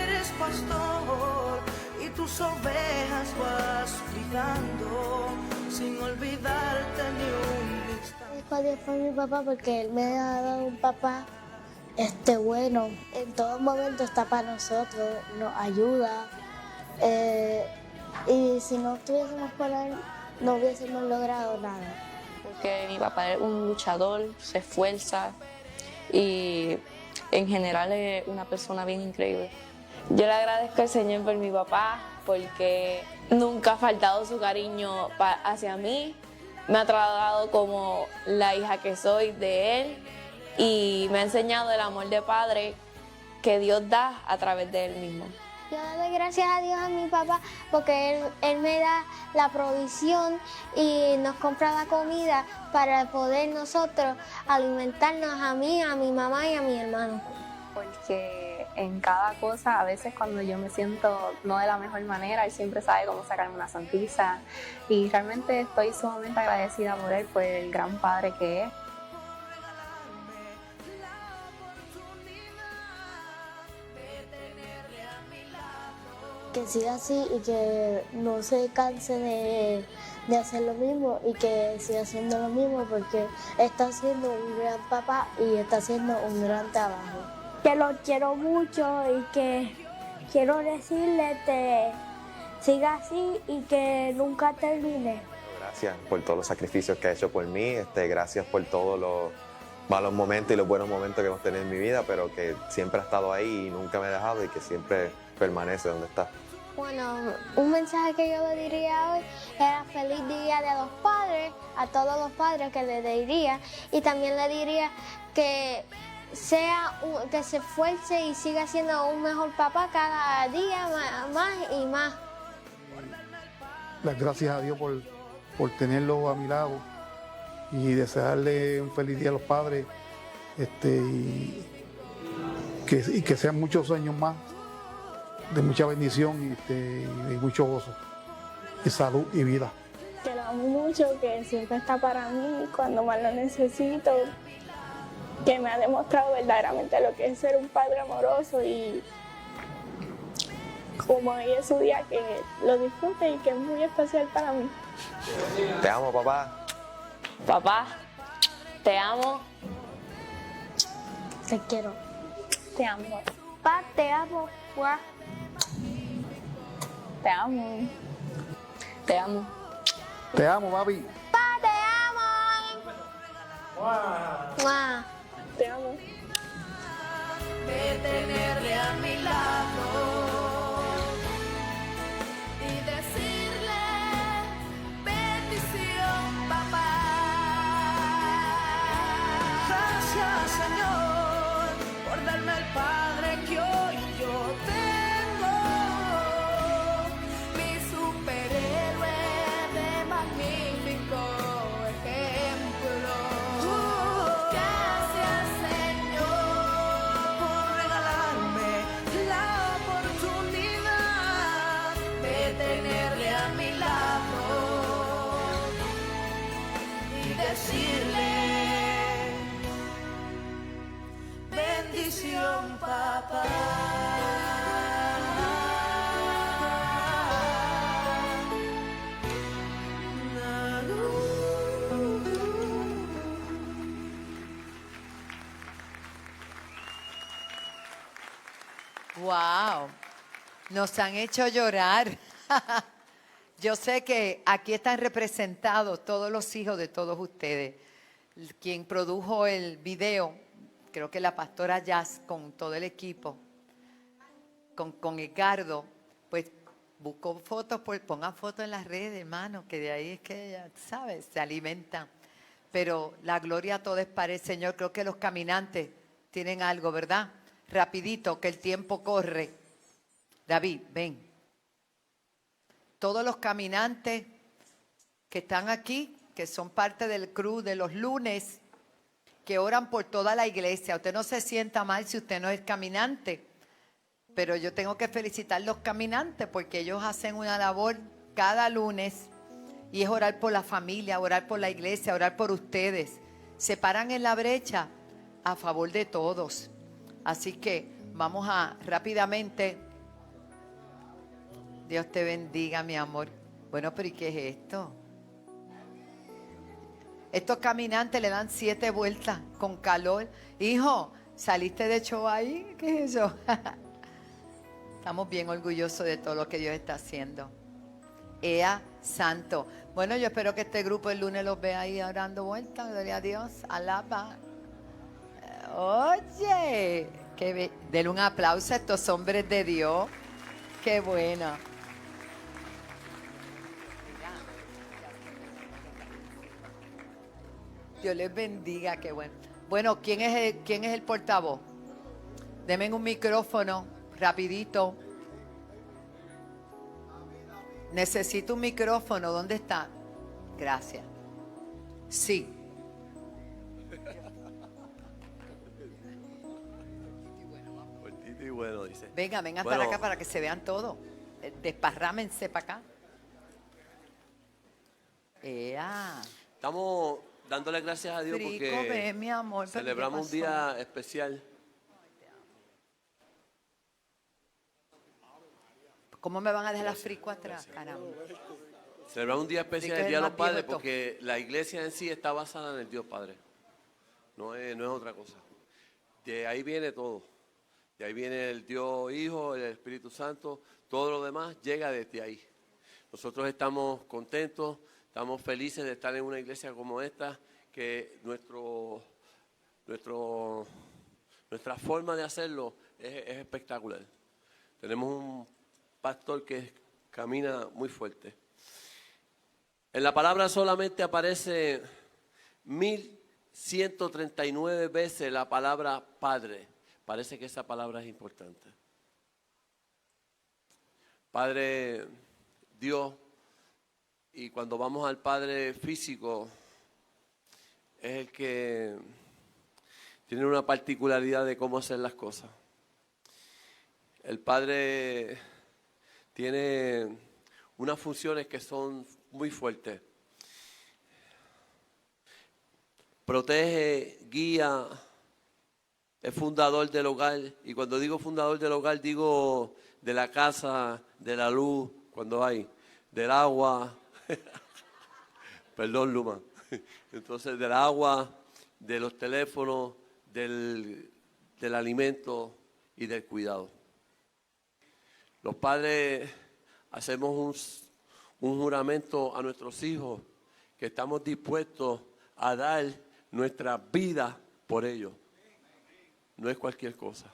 Eres pastor y tus ovejas vas cuidando sin olvidarte ni un instante.
Dios por mi papá porque Él me ha dado un papá bueno, en todo momento está para nosotros, nos ayuda. Y si no estuviésemos por Él, no hubiésemos logrado nada.
Porque mi papá es un luchador, se esfuerza y en general es una persona bien increíble.
Yo le agradezco al Señor por mi papá porque nunca ha faltado su cariño hacia mí. Me ha tratado como la hija que soy de él y me ha enseñado el amor de padre que Dios da a través de él mismo.
Yo le doy gracias a Dios a mi papá porque él me da la provisión y nos compra la comida para poder nosotros alimentarnos a mí, a mi mamá y a mi hermano.
Porque en cada cosa, a veces cuando yo me siento no de la mejor manera, él siempre sabe cómo sacarme una sonrisa y realmente estoy sumamente agradecida por él, por el gran padre que es.
Que siga así y que no se canse de hacer lo mismo y que siga haciendo lo mismo porque está haciendo un gran papá y está haciendo un gran trabajo. Que lo quiero mucho y que quiero decirle que siga así y que nunca termine.
Gracias por todos los sacrificios que ha hecho por mí, gracias por todos los malos momentos y los buenos momentos que hemos tenido en mi vida, pero que siempre ha estado ahí y nunca me ha dejado y que siempre permanece donde está.
Bueno, un mensaje que yo le diría hoy era feliz día de los padres, a todos los padres que le diría, y también le diría que que se esfuerce y siga siendo un mejor papá cada día más y más.
Las gracias a Dios por tenerlo a mi lado y desearle un feliz día a los padres y que sean muchos años más de mucha bendición y de mucho gozo y salud y vida.
Que lo amo mucho, que siempre está para mí cuando más lo necesito, que me ha demostrado verdaderamente lo que es ser un padre amoroso y como hoy es su día, que lo disfrute y que es muy especial para mí.
Te amo, papá.
Papá, te amo.
Te quiero.
Te amo.
Papá, te amo. Guau.
Te amo.
Te amo.
Te amo, papi.
Papá, te amo. Guau.
Te amo.
De tenerle a mi lado y decirle bendición, papá. Gracias, Señor, por darme el Padre que hoy yo tengo, mi superhéroe de magnífico bendición, papá.
Wow, nos han hecho llorar. Yo sé que aquí están representados todos los hijos de todos ustedes. Quien produjo el video, creo que la pastora Jazz con todo el equipo, con Edgardo, pues buscó fotos, pongan fotos en las redes, hermano, que de ahí es que ella, ¿sabes? Se alimentan. Pero la gloria toda es para el Señor. Creo que los caminantes tienen algo, ¿verdad? Rapidito, que el tiempo corre. David, ven. Todos los caminantes que están aquí, que son parte del crew de los lunes, que oran por toda la iglesia. Usted no se sienta mal si usted no es caminante, pero yo tengo que felicitar a los caminantes porque ellos hacen una labor cada lunes y es orar por la familia, orar por la iglesia, orar por ustedes. Se paran en la brecha a favor de todos. Así que vamos a rápidamente. Dios te bendiga, mi amor. Bueno, pero ¿y qué es esto? Estos caminantes le dan 7 vueltas con calor. Hijo, ¿saliste de show ahí? ¿Qué es eso? Estamos bien orgullosos de todo lo que Dios está haciendo. Ea santo. Bueno, yo espero que este grupo el lunes los vea ahí dando vueltas. Gloria a Dios. Alaba. Oye, denle un aplauso a estos hombres de Dios. Qué bueno. Dios les bendiga, qué bueno. Bueno, ¿quién es el portavoz? Denme un micrófono, rapidito. Necesito un micrófono, ¿dónde está? Gracias. Sí.
Cortito y bueno, dice.
Vengan
Bueno,
para acá para que se vean todos. Desparrámense para acá.
Estamos dándole gracias a Dios porque
mi amor,
celebramos un día especial.
¿Cómo me van a dejar las frico atrás, caramba?
Celebramos un día especial, el Día de los Padres, porque la iglesia en sí está basada en el Dios Padre. No es otra cosa. De ahí viene todo. De ahí viene el Dios Hijo, el Espíritu Santo. Todo lo demás llega desde ahí. Nosotros estamos contentos, estamos felices de estar en una iglesia como esta, que nuestra forma de hacerlo es espectacular. Tenemos un pastor que camina muy fuerte. En la palabra solamente aparece 1139 veces la palabra Padre. Parece que esa palabra es importante. Padre Dios, y cuando vamos al Padre físico, es el que tiene una particularidad de cómo hacer las cosas. El Padre tiene unas funciones que son muy fuertes. Protege, guía, es fundador del hogar. Y cuando digo fundador del hogar, digo de la casa, de la luz, cuando hay, del agua. Perdón, Luma. Entonces, del agua, de los teléfonos, del alimento y del cuidado. Los padres hacemos un juramento a nuestros hijos que estamos dispuestos a dar nuestra vida por ellos. No es cualquier cosa.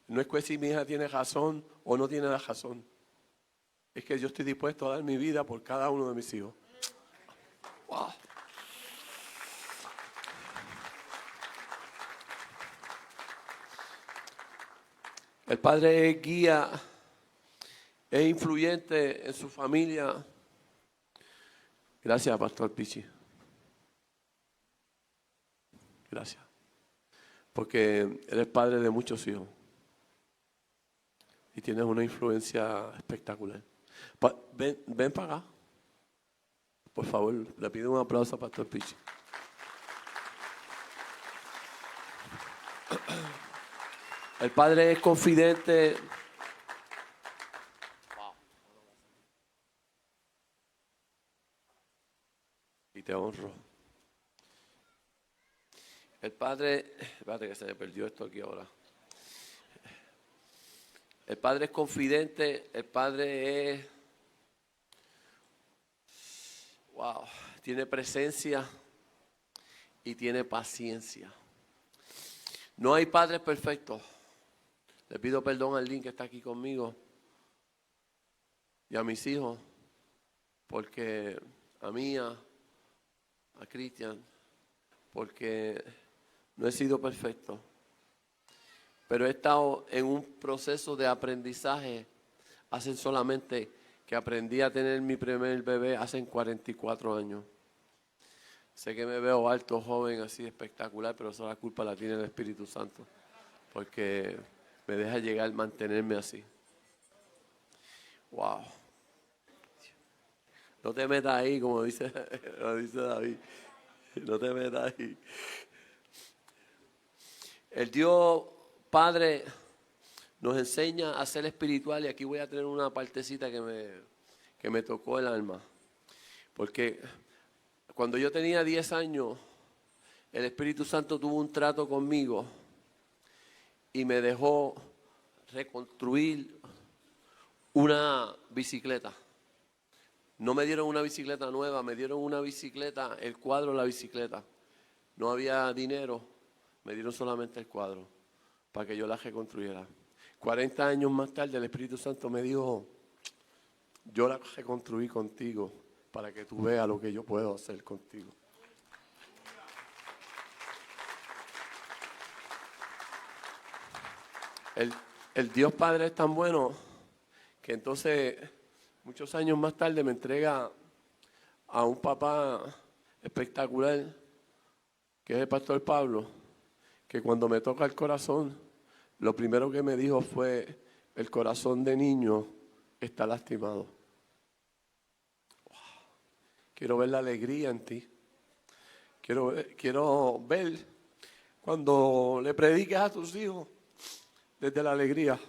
No es que si mi hija tiene razón o no tiene la razón. Es que yo estoy dispuesto a dar mi vida por cada uno de mis hijos. Wow. El padre es guía, es influyente en su familia. Gracias, Pastor Pichi. Gracias. Porque eres padre de muchos hijos. Y tienes una influencia espectacular. Ven para acá. Por favor, le pido un aplauso a Pastor Pichi. El Padre es confidente. Y te honro. El Padre, espérate que se me perdió esto aquí ahora. El Padre es confidente, el Padre es, tiene presencia y tiene paciencia. No hay padres perfectos. Le pido perdón al Lin que está aquí conmigo y a mis hijos, porque a Mía, a Cristian, porque no he sido perfecto. Pero he estado en un proceso de aprendizaje hace solamente que aprendí a tener mi primer bebé hace 44 años. Sé que me veo alto, joven, así espectacular, pero eso la culpa la tiene el Espíritu Santo, porque me deja llegar, mantenerme así. Wow. No te metas ahí, como dice David. No te metas ahí. El Dios Padre nos enseña a ser espiritual, y aquí voy a tener una partecita que me tocó el alma. Porque cuando yo tenía 10 años, el Espíritu Santo tuvo un trato conmigo y me dejó reconstruir una bicicleta. No me dieron una bicicleta nueva, me dieron una bicicleta, el cuadro de la bicicleta. No había dinero, me dieron solamente el cuadro para que yo la reconstruyera. 40 años más tarde el Espíritu Santo me dijo, yo la reconstruí contigo para que tú veas lo que yo puedo hacer contigo. El Dios Padre es tan bueno que entonces muchos años más tarde me entrega a un papá espectacular, que es el pastor Pablo, que cuando me toca el corazón, lo primero que me dijo fue, el corazón de niño está lastimado. Wow. Quiero ver la alegría en ti. Quiero ver cuando le prediques a tus hijos desde la alegría.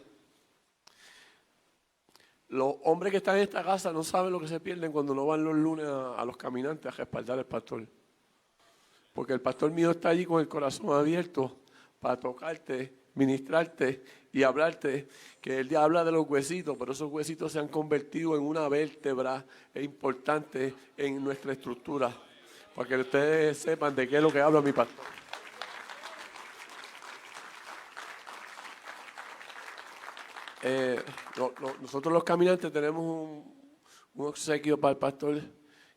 Los hombres que están en esta casa no saben lo que se pierden cuando no van los lunes a los caminantes a respaldar al pastor. Porque el pastor mío está allí con el corazón abierto para tocarte, ministrarte y hablarte, que él habla de los huesitos, pero esos huesitos se han convertido en una vértebra importante en nuestra estructura, para que ustedes sepan de qué es lo que habla mi pastor. Nosotros los caminantes tenemos un obsequio para el pastor,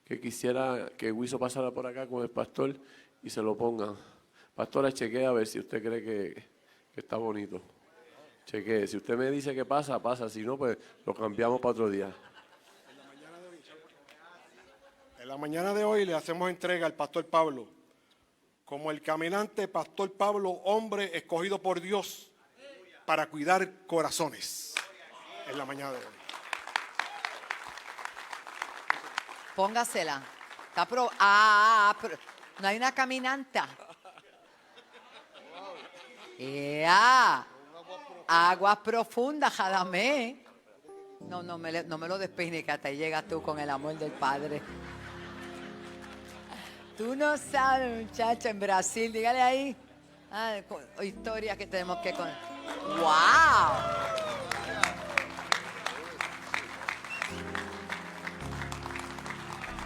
que quisiera que Wiso pasara por acá con el pastor y se lo pongan. Pastora, chequee a ver si usted cree que está bonito. Chequee, si usted me dice que pasa, pasa, si no, pues lo cambiamos para otro día.
En la mañana de hoy le hacemos entrega al pastor Pablo, como el caminante pastor Pablo, hombre escogido por Dios para cuidar corazones. En la mañana de hoy.
Póngasela. Está no hay una caminanta. Aguas profundas, Jadamé. No me lo despeine, que hasta ahí llegas tú con el amor del Padre. Tú no sabes, muchacha, en Brasil, dígale ahí. Historias que tenemos que contar. ¡Wow!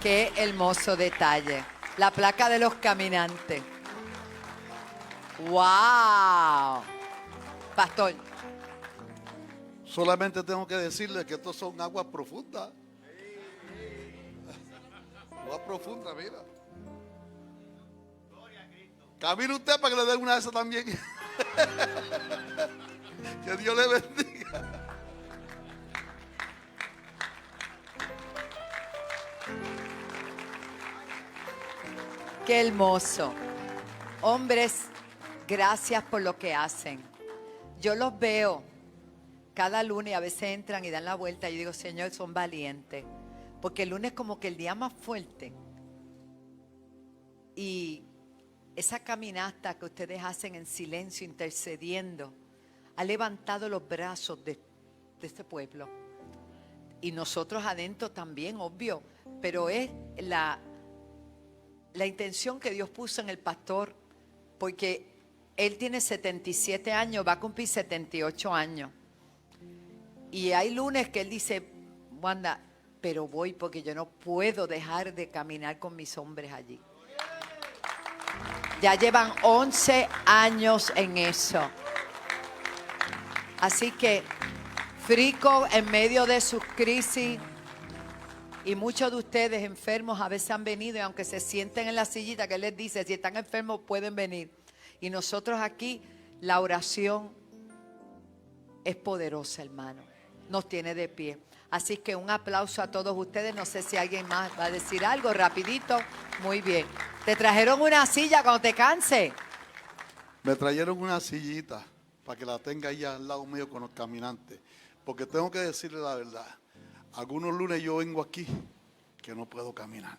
Qué hermoso detalle. La placa de los caminantes. ¡Wow! Pastor.
Solamente tengo que decirle que estos son aguas profundas. Aguas profundas, mira. Camine usted para que le den una de esas también. Que Dios le bendiga.
Qué hermoso. Hombres, gracias por lo que hacen. Yo los veo cada lunes y a veces entran y dan la vuelta. Y yo digo, Señor, son valientes. Porque el lunes es como que el día más fuerte. Y esa caminata que ustedes hacen en silencio, intercediendo, ha levantado los brazos de este pueblo. Y nosotros adentro también, obvio. Pero es la intención que Dios puso en el pastor, porque él tiene 77 años, va a cumplir 78 años. Y hay lunes que él dice, Wanda, pero voy porque yo no puedo dejar de caminar con mis hombres allí. Ya llevan 11 años en eso. Así que Frico, en medio de sus crisis, y muchos de ustedes enfermos a veces han venido, y aunque se sienten en la sillita que él les dice, si están enfermos pueden venir. Y nosotros aquí, la oración es poderosa, hermano. Nos tiene de pie. Así que un aplauso a todos ustedes. No sé si alguien más va a decir algo rapidito. Muy bien. ¿Te trajeron una silla cuando te canse?
Me trajeron una sillita para que la tenga ahí al lado mío con los caminantes. Porque tengo que decirle la verdad. Algunos lunes yo vengo aquí que no puedo caminar.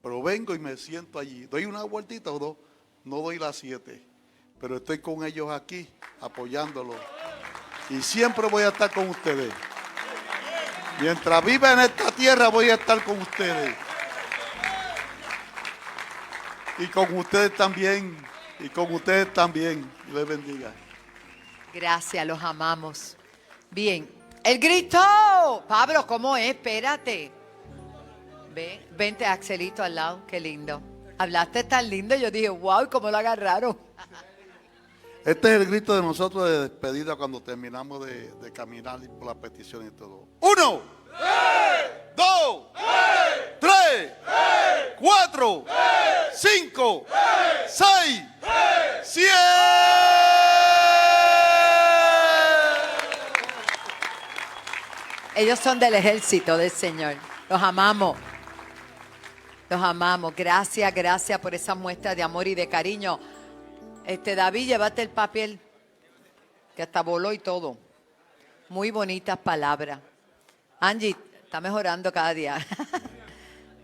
Pero vengo y me siento allí. Doy una vueltita o dos. No doy las 7. Pero estoy con ellos aquí apoyándolos. Y siempre voy a estar con ustedes. Mientras viva en esta tierra voy a estar con ustedes. Y con ustedes también. Y con ustedes también. Dios les bendiga.
Gracias, los amamos. Bien. El grito. Pablo, ¿cómo es? Espérate. Ven, vente, Axelito, al lado. Qué lindo. Hablaste tan lindo. Yo dije, wow, ¿cómo lo agarraron?
Este es el grito de nosotros de despedida cuando terminamos de caminar y por la petición y todo. 1, 2, 3, 4, 5, 6, 7.
Ellos son del ejército del Señor. Los amamos. Los amamos. Gracias, gracias por esa muestra de amor y de cariño. David, llévate el papel, que hasta voló y todo. Muy bonitas palabras. Angie, está mejorando cada día.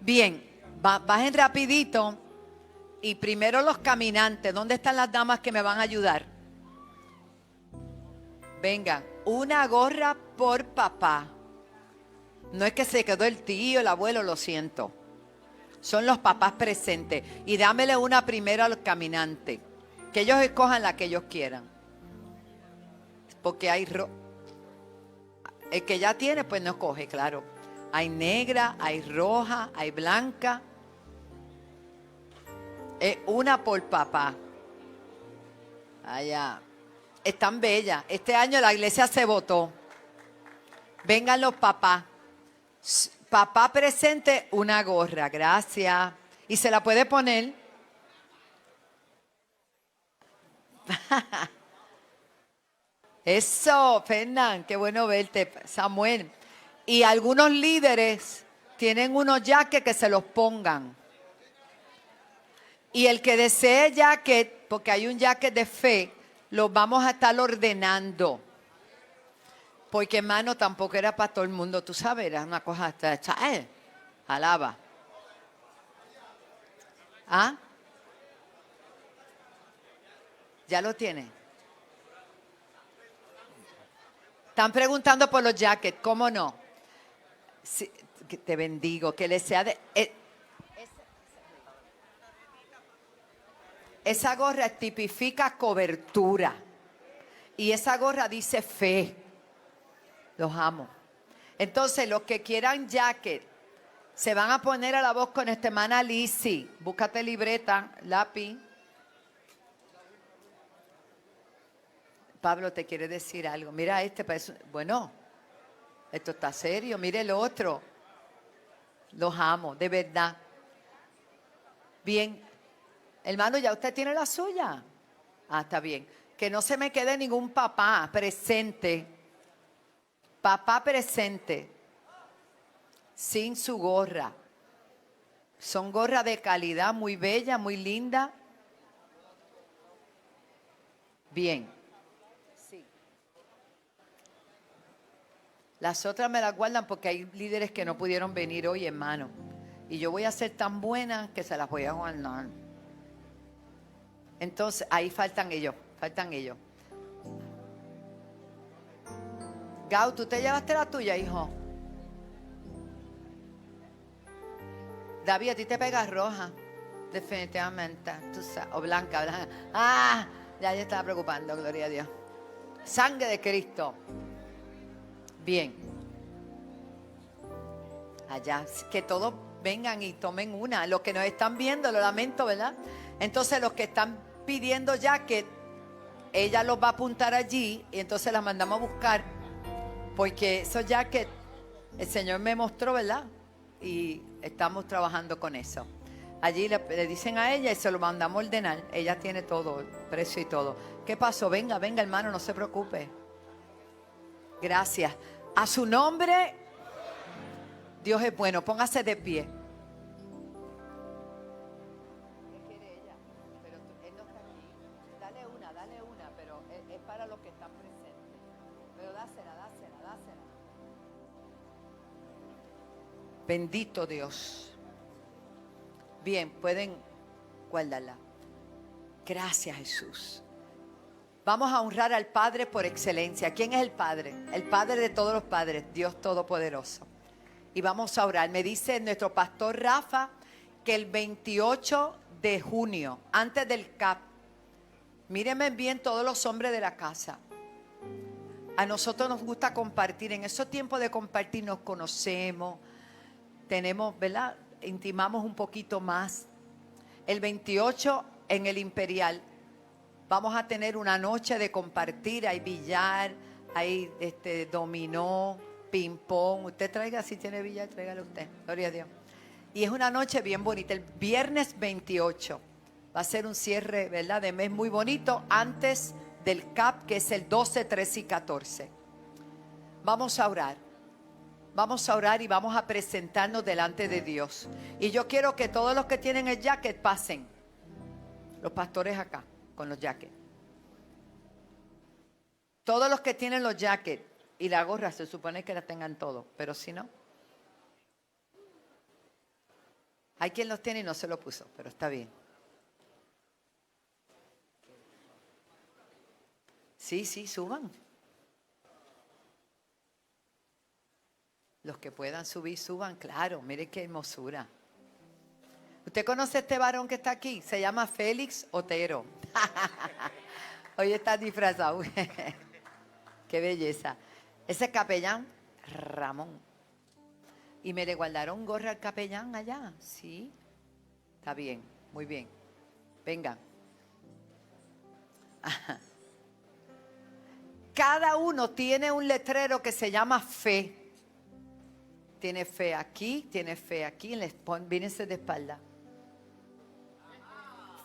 Bien, bajen rapidito. Y primero los caminantes. ¿Dónde están las damas que me van a ayudar? Vengan, una gorra por papá. No es que se quedó el tío, el abuelo, lo siento. Son los papás presentes. Y dámele una primero a los caminantes. Que ellos escojan la que ellos quieran. Porque hay el que ya tiene, pues no coge, claro. Hay negra, hay roja, hay blanca. Una por papá. Allá. Están bellas. Este año la iglesia se votó. Vengan los papás. Papá presente, una gorra. Gracias. Y se la puede poner. Eso, Fernán, qué bueno verte, Samuel. Y algunos líderes tienen unos jackets que se los pongan. Y el que desee jacket, porque hay un jacket de fe, los vamos a estar ordenando. Porque, hermano, tampoco era para todo el mundo, tú sabes, era una cosa hasta alaba. ¿Ah? ¿Ya lo tiene? Están preguntando por los jackets, ¿cómo no? Sí, que te bendigo, que les sea de... Esa gorra tipifica cobertura. Y esa gorra dice fe. Los amo. Entonces, los que quieran jacket, se van a poner a la voz con esta hermana Lizzy. Búscate libreta, lápiz. Pablo te quiere decir algo. Mira parece, bueno, esto está serio. Mire el otro. Los amo, de verdad. Bien. Hermano, ¿ya usted tiene la suya? Ah, está bien. Que no se me quede ningún papá presente. Papá presente. Sin su gorra. Son gorras de calidad, muy bella, muy linda. Bien. Sí. Las otras me las guardan porque hay líderes que no pudieron venir hoy, hermano. Y yo voy a ser tan buena que se las voy a guardar. Entonces, ahí faltan ellos. Gau, ¿tú te llevaste la tuya, hijo? David, a ti te pega roja. Definitivamente. Tú sabes, o blanca, blanca. Ah, ya yo estaba preocupando, gloria a Dios. Sangre de Cristo. Bien. Allá, que todos vengan y tomen una. Los que nos están viendo, lo lamento, ¿verdad? Entonces los que están pidiendo jacket, ella los va a apuntar allí y entonces las mandamos a buscar. Porque esos jackets, el Señor me mostró, ¿verdad? Y estamos trabajando con eso. Allí le dicen a ella y se lo mandamos a ordenar. Ella tiene todo, el precio y todo. ¿Qué pasó? Venga, venga, hermano, no se preocupe. Gracias. A su nombre, Dios es bueno. Póngase de pie. ¿Qué quiere ella? Pero él no está aquí. Dale una, pero es para los que están presentes. Pero dásela. Bendito Dios. Bien, pueden guardarla. Gracias, Jesús. Vamos a honrar al Padre por excelencia. ¿Quién es el Padre? El Padre de todos los padres, Dios Todopoderoso. Y vamos a orar. Me dice nuestro pastor Rafa que el 28 de junio, antes del CAP, mírenme bien todos los hombres de la casa. A nosotros nos gusta compartir. En esos tiempos de compartir nos conocemos. Tenemos, ¿verdad? Intimamos un poquito más. El 28 en el Imperial vamos a tener una noche de compartir. Hay billar, hay dominó, ping pong. Usted traiga, si tiene billar, tráigalo usted. Gloria a Dios. Y es una noche bien bonita. El viernes 28 va a ser un cierre, ¿verdad?, de mes muy bonito antes del CAP, que es el 12, 13 y 14. Vamos a orar. Vamos a orar y vamos a presentarnos delante de Dios. Y yo quiero que todos los que tienen el jacket pasen. Los pastores acá, con los jackets. Todos los que tienen los jackets y la gorra, se supone que la tengan todos. Pero si no, hay quien los tiene y no se lo puso, pero está bien. Sí, suban. Los que puedan subir, suban, claro. Mire qué hermosura. ¿Usted conoce a este varón que está aquí? Se llama Félix Otero. Hoy está disfrazado. Qué belleza. Ese capellán, Ramón. ¿Y me le guardaron gorra al capellán allá? Sí. Está bien, muy bien. Vengan. Cada uno tiene un letrero que se llama fe. Tiene fe aquí, Vírense de espalda.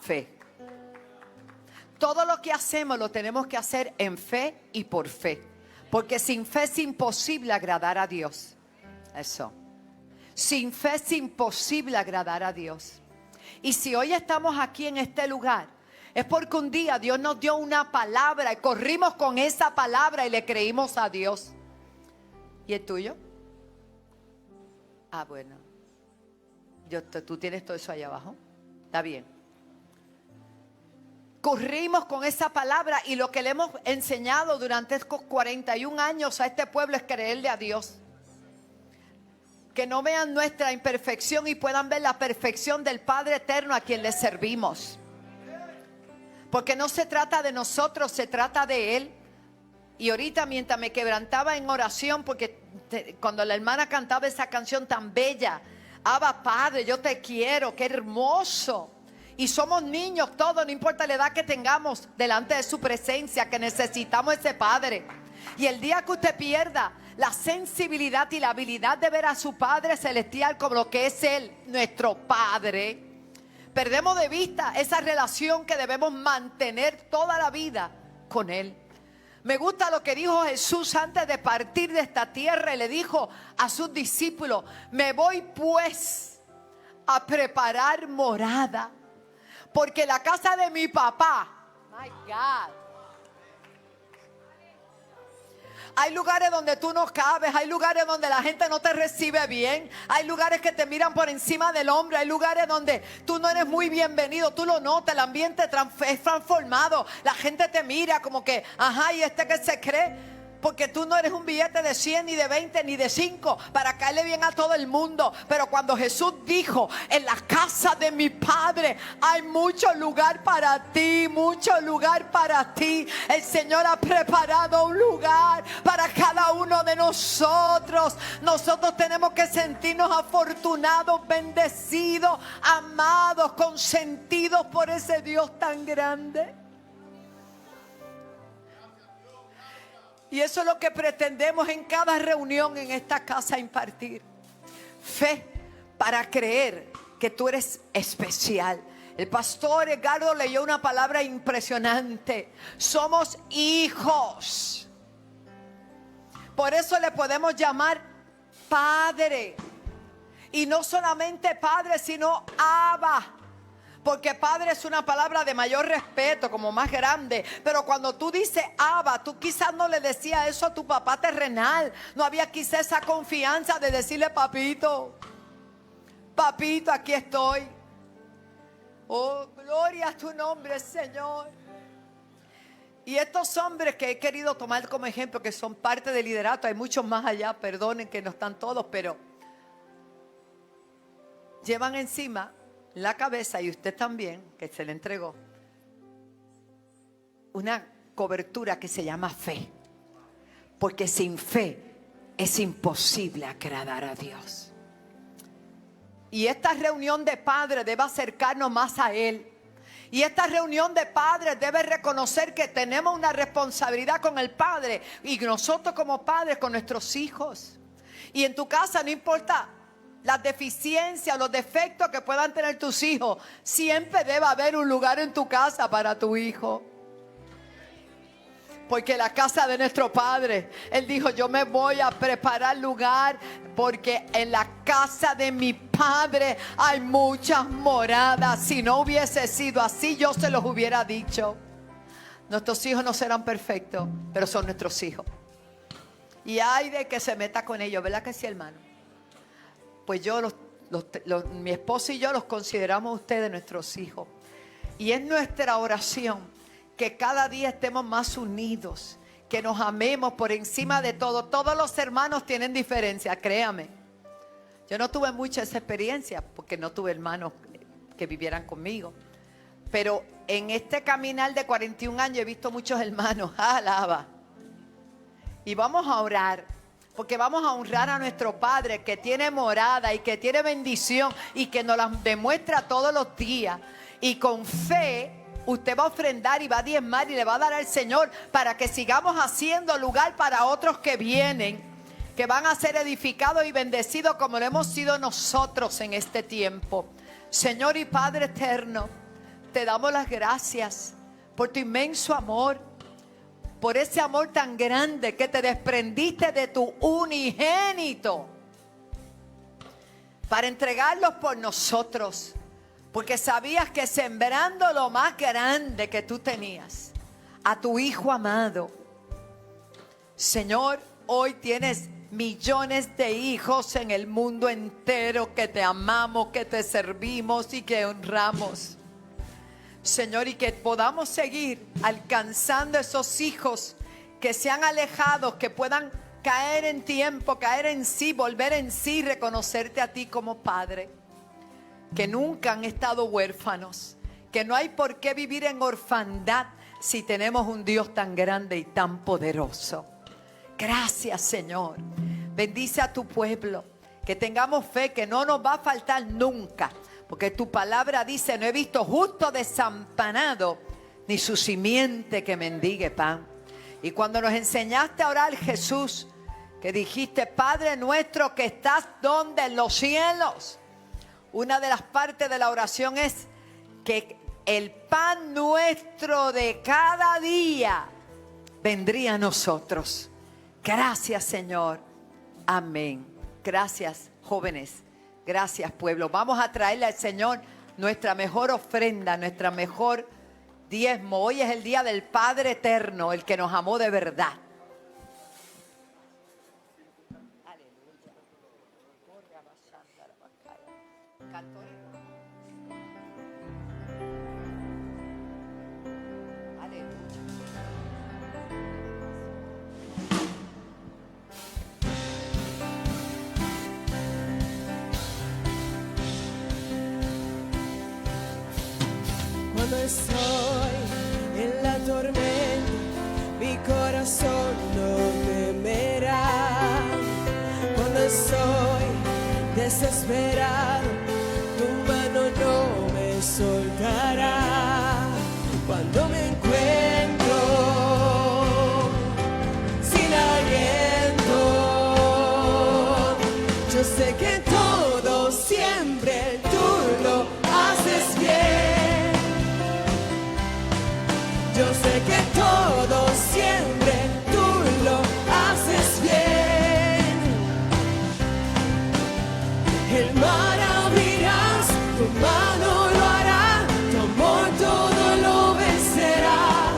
Fe. Todo lo que hacemos lo tenemos que hacer en fe y por fe. Porque sin fe es imposible agradar a Dios. Eso. Sin fe es imposible agradar a Dios. Y si hoy estamos aquí en este lugar, es porque un día Dios nos dio una palabra y corrimos con esa palabra y le creímos a Dios. ¿Y el tuyo? Ah, bueno. Tú tienes todo eso ahí abajo. Está bien. Corrimos con esa palabra y lo que le hemos enseñado durante estos 41 años a este pueblo es creerle a Dios. Que no vean nuestra imperfección y puedan ver la perfección del Padre eterno a quien le servimos. Porque no se trata de nosotros, se trata de Él. Y ahorita mientras me quebrantaba en oración, porque cuando la hermana cantaba esa canción tan bella, Abba Padre, yo te quiero, qué hermoso. Y somos niños todos, no importa la edad que tengamos, delante de su presencia, que necesitamos ese Padre. Y el día que usted pierda la sensibilidad y la habilidad de ver a su Padre celestial como lo que es Él, nuestro Padre, perdemos de vista esa relación que debemos mantener toda la vida con Él. Me gusta lo que dijo Jesús antes de partir de esta tierra y le dijo a sus discípulos: me voy pues a preparar morada, porque la casa de mi papá, my God, hay lugares donde tú no cabes, hay lugares donde la gente no te recibe bien, hay lugares que te miran por encima del hombro, hay lugares donde tú no eres muy bienvenido, tú lo notas, el ambiente es transformado, la gente te mira como que, ajá, ¿y este qué se cree? Porque tú no eres un billete de 100, ni de 20, ni de 5 para caerle bien a todo el mundo. Pero cuando Jesús dijo, en la casa de mi Padre hay mucho lugar para ti, mucho lugar para ti. El Señor ha preparado un lugar para cada uno de nosotros. Nosotros tenemos que sentirnos afortunados, bendecidos, amados, consentidos por ese Dios tan grande. Y eso es lo que pretendemos en cada reunión en esta casa impartir. Fe para creer que tú eres especial. El pastor Edgardo leyó una palabra impresionante. Somos hijos. Por eso le podemos llamar Padre. Y no solamente Padre, sino Abba. Porque Padre es una palabra de mayor respeto, como más grande. Pero cuando tú dices Abba, tú quizás no le decías eso a tu papá terrenal. No había quizás esa confianza de decirle, papito, papito, aquí estoy. Oh, gloria a tu nombre, Señor. Y estos hombres que he querido tomar como ejemplo, que son parte del liderato, hay muchos más allá, perdonen que no están todos, pero llevan encima la cabeza, y usted también, que se le entregó, una cobertura que se llama fe. Porque sin fe es imposible agradar a Dios. Y esta reunión de padres debe acercarnos más a Él. Y esta reunión de padres debe reconocer que tenemos una responsabilidad con el Padre. Y nosotros como padres con nuestros hijos. Y en tu casa no importa las deficiencias, los defectos que puedan tener tus hijos, siempre debe haber un lugar en tu casa para tu hijo. Porque la casa de nuestro Padre, Él dijo, yo me voy a preparar lugar, porque en la casa de mi Padre hay muchas moradas. Si no hubiese sido así, yo se los hubiera dicho. Nuestros hijos no serán perfectos, pero son nuestros hijos. Y hay de que se meta con ellos, ¿verdad que sí, hermano? Pues yo, mi esposo y yo los consideramos a ustedes nuestros hijos. Y es nuestra oración que cada día estemos más unidos, que nos amemos por encima de todo. Todos los hermanos tienen diferencias, créame. Yo no tuve mucha esa experiencia porque no tuve hermanos que vivieran conmigo. Pero en este caminar de 41 años he visto muchos hermanos. Alaba. Y vamos a orar. Porque vamos a honrar a nuestro Padre que tiene morada y que tiene bendición y que nos la demuestra todos los días. Y con fe usted va a ofrendar y va a diezmar y le va a dar al Señor para que sigamos haciendo lugar para otros que vienen, que van a ser edificados y bendecidos como lo hemos sido nosotros en este tiempo. Señor y Padre eterno, te damos las gracias por tu inmenso amor. Por ese amor tan grande que te desprendiste de tu unigénito para entregarlos por nosotros. Porque sabías que sembrando lo más grande que tú tenías, a tu Hijo amado, Señor, hoy tienes millones de hijos en el mundo entero que te amamos, que te servimos y que honramos. Señor, y que podamos seguir alcanzando esos hijos que se han alejado, que puedan caer en tiempo, caer en sí, volver en sí, reconocerte a ti como Padre, que nunca han estado huérfanos, que no hay por qué vivir en orfandad si tenemos un Dios tan grande y tan poderoso. Gracias, Señor. Bendice a tu pueblo, que tengamos fe, que no nos va a faltar nunca. Porque tu palabra dice, no he visto justo desamparado, ni su simiente que mendigue pan. Y cuando nos enseñaste a orar, Jesús, que dijiste, Padre nuestro que estás donde en los cielos. Una de las partes de la oración es que el pan nuestro de cada día vendría a nosotros. Gracias, Señor. Amén. Gracias, jóvenes. Gracias, pueblo. Vamos a traerle al Señor nuestra mejor ofrenda, nuestra mejor diezmo. Hoy es el día del Padre eterno, el que nos amó de verdad. Aleluya.
estoy en la tormenta, mi corazón no temerá. Cuando estoy desesperado, tu mano no me soltará. Cuando me encuentro sin aliento, yo sé que todo siempre tú lo haces bien. Yo sé que todo siempre tú lo haces bien. El mar abrirás, tu mano lo hará, tu amor todo lo vencerá.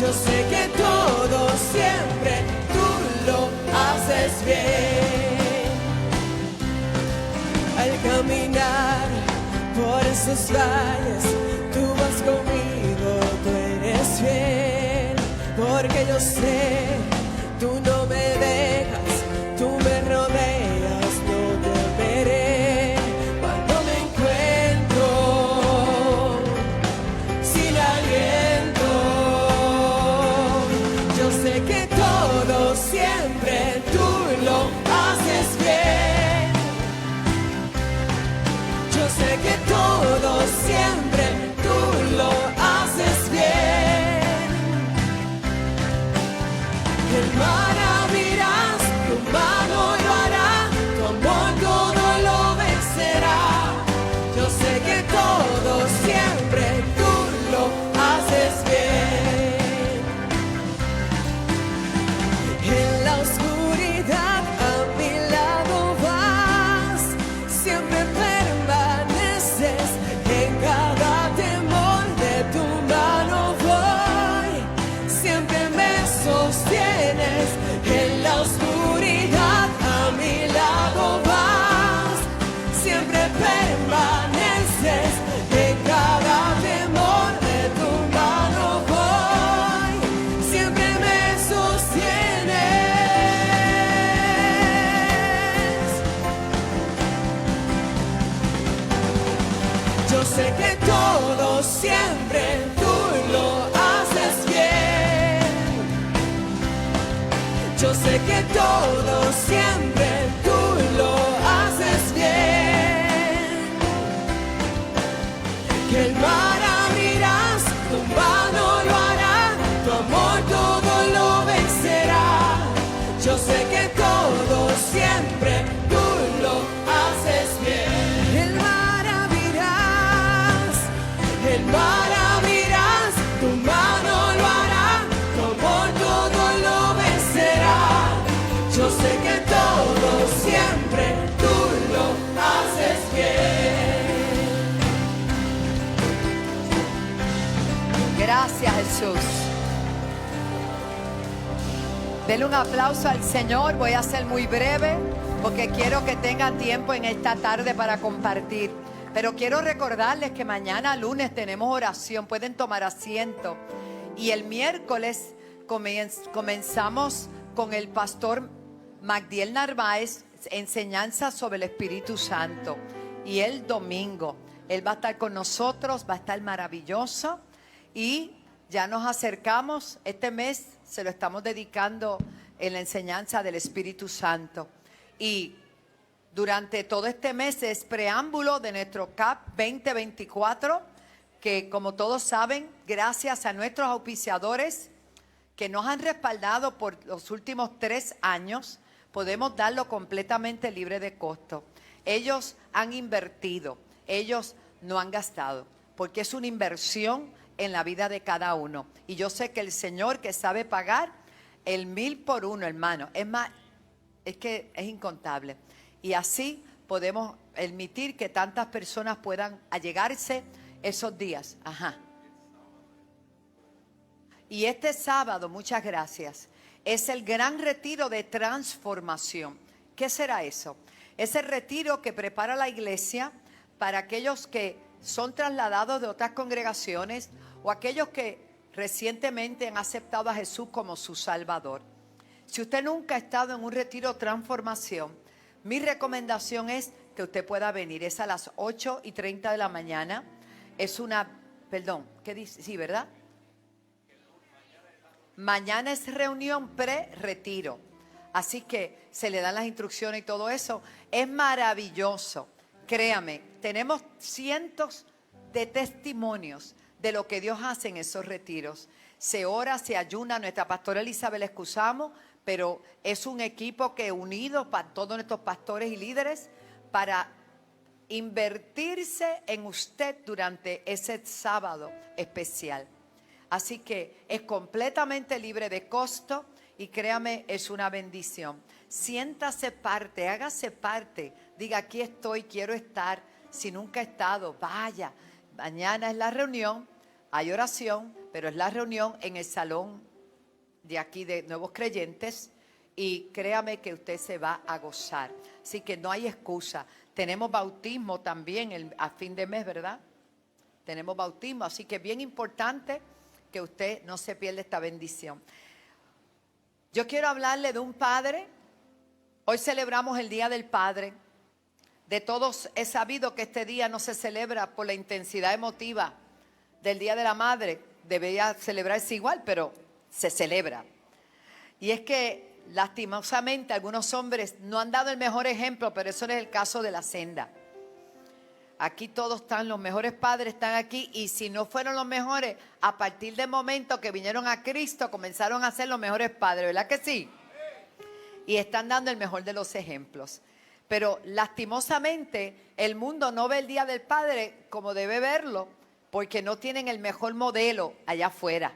Yo sé que todo siempre tú lo haces bien. Al caminar por esos valles, tú vas conmigo, tú eres fiel, porque yo sé, tú no me dejas, tú me rodeas, no temeré. Cuando me encuentro sin aliento, yo sé que todo siempre tú lo haces bien. Yo sé que todo siempre tú lo haces bien. El mar abrirás, tu mano lo hará, tu amor todo lo vencerá. Yo sé que todo siempre tú lo haces bien. En la oscuridad a mi lado vas, siempre permaneces, en cada temor de tu mano voy, siempre me sostienes. En la oscuridad a mi lado vas, siempre permaneces, en cada temor de tu mano voy, siempre me sostienes. Yo sé que todo siempre tú lo haces bien. Yo sé que todo siempre tú lo haces bien. Que el mar abrirás, tu mano lo hará, tu amor todo lo vencerá. Yo sé que todo siempre tú lo haces bien. El mar abrirás, el mar abrirás, tu mano lo hará, tu amor todo lo vencerá. Yo sé que todo siempre tú lo haces bien.
Gracias, Jesús. Denle un aplauso al Señor. Voy a ser muy breve porque quiero que tengan tiempo en esta tarde para compartir. Pero quiero recordarles que mañana lunes tenemos oración. Pueden tomar asiento. Y el miércoles comenzamos con el pastor Magdiel Narváez, enseñanza sobre el Espíritu Santo. Y el domingo él va a estar con nosotros, va a estar maravilloso. Y ya nos acercamos, este mes se lo estamos dedicando en la enseñanza del Espíritu Santo. Y durante todo este mes es preámbulo de nuestro CAP 2024, que como todos saben, gracias a nuestros auspiciadores que nos han respaldado por los últimos 3 años, podemos darlo completamente libre de costo. Ellos han invertido, ellos no han gastado, porque es una inversión en la vida de cada uno. Y yo sé que el Señor, que sabe pagar el 1000 por uno, hermano, es más, es que es incontable. Y así podemos permitir que tantas personas puedan allegarse esos días. Ajá. Y este sábado, muchas gracias, es el gran retiro de transformación. ¿Qué será eso? Es el retiro que prepara la iglesia para aquellos que son trasladados de otras congregaciones o aquellos que recientemente han aceptado a Jesús como su Salvador. Si usted nunca ha estado en un retiro transformación, mi recomendación es que usted pueda venir. Es a las 8:30 de la mañana. Es una Perdón, ¿qué dice? Sí, ¿verdad? Mañana es reunión pre-retiro. Así que se le dan las instrucciones y todo eso. Es maravilloso. Créame, tenemos cientos de testimonios de lo que Dios hace en esos retiros. Se ora, se ayuna. Nuestra pastora Elizabeth la excusamos, pero es un equipo que unido para todos nuestros pastores y líderes para invertirse en usted durante ese sábado especial. Así que es completamente libre de costo y créame, es una bendición. Siéntase parte, hágase parte. Diga, aquí estoy, quiero estar. Si nunca he estado, vaya. Mañana es la reunión, hay oración, pero es la reunión en el salón de aquí de Nuevos Creyentes y créame que usted se va a gozar. Así que no hay excusa. Tenemos bautismo también a fin de mes, ¿verdad? Tenemos bautismo, así que es bien importante que usted no se pierda esta bendición. Yo quiero hablarle de un padre. Hoy celebramos el Día del Padre. De todos he sabido que este día no se celebra por la intensidad emotiva del Día de la Madre. Debería celebrarse igual, pero se celebra. Y es que lastimosamente algunos hombres no han dado el mejor ejemplo, pero eso no es el caso de la senda. Aquí todos están, los mejores padres están aquí y si no fueron los mejores, a partir del momento que vinieron a Cristo comenzaron a ser los mejores padres, ¿verdad que sí? Y están dando el mejor de los ejemplos. Pero lastimosamente el mundo no ve el Día del Padre como debe verlo porque no tienen el mejor modelo allá afuera.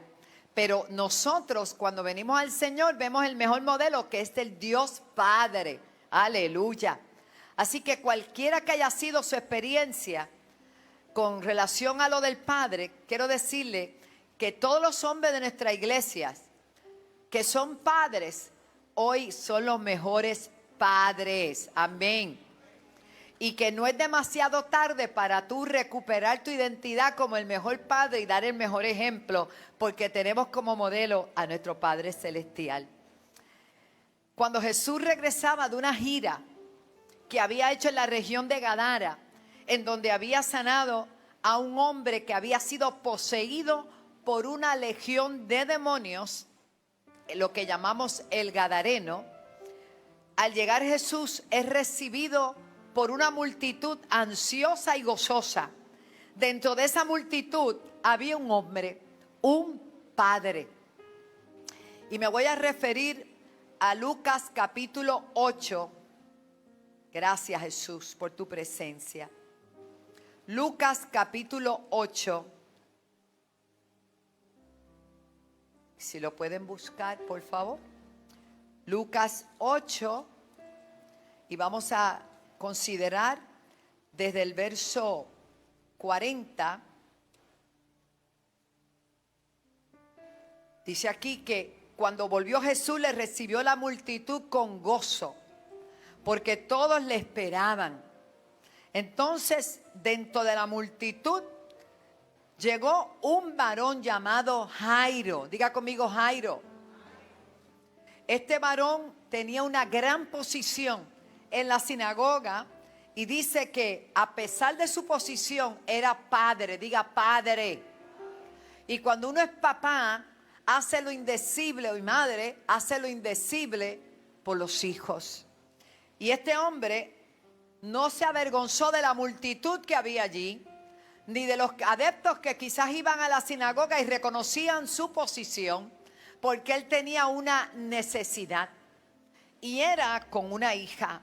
Pero nosotros cuando venimos al Señor vemos el mejor modelo que es el Dios Padre. Aleluya. Así que cualquiera que haya sido su experiencia con relación a lo del Padre, quiero decirle que todos los hombres de nuestra iglesia que son padres, hoy son los mejores padres. Amén. Y que no es demasiado tarde para tú recuperar tu identidad como el mejor padre y dar el mejor ejemplo, porque tenemos como modelo a nuestro Padre Celestial. Cuando Jesús regresaba de una gira que había hecho en la región de Gadara, en donde había sanado a un hombre que había sido poseído por una legión de demonios, lo que llamamos el Gadareno. Al llegar Jesús es recibido por una multitud ansiosa y gozosa. Dentro de esa multitud había un hombre, un padre. Y me voy a referir a Lucas capítulo 8. Gracias, Jesús, por tu presencia. Lucas capítulo 8. Si lo pueden buscar, por favor. Lucas 8. Y vamos a considerar desde el verso 40. Dice aquí que cuando volvió Jesús le recibió la multitud con gozo, porque todos le esperaban. Entonces, dentro de la multitud, llegó un varón llamado Jairo. Diga conmigo, Jairo. Este varón tenía una gran posición en la sinagoga y dice que a pesar de su posición era padre. Diga, padre. Y cuando uno es papá, hace lo indecible, y madre, hace lo indecible por los hijos. Y este hombre no se avergonzó de la multitud que había allí, ni de los adeptos que quizás iban a la sinagoga y reconocían su posición, porque él tenía una necesidad y era con una hija.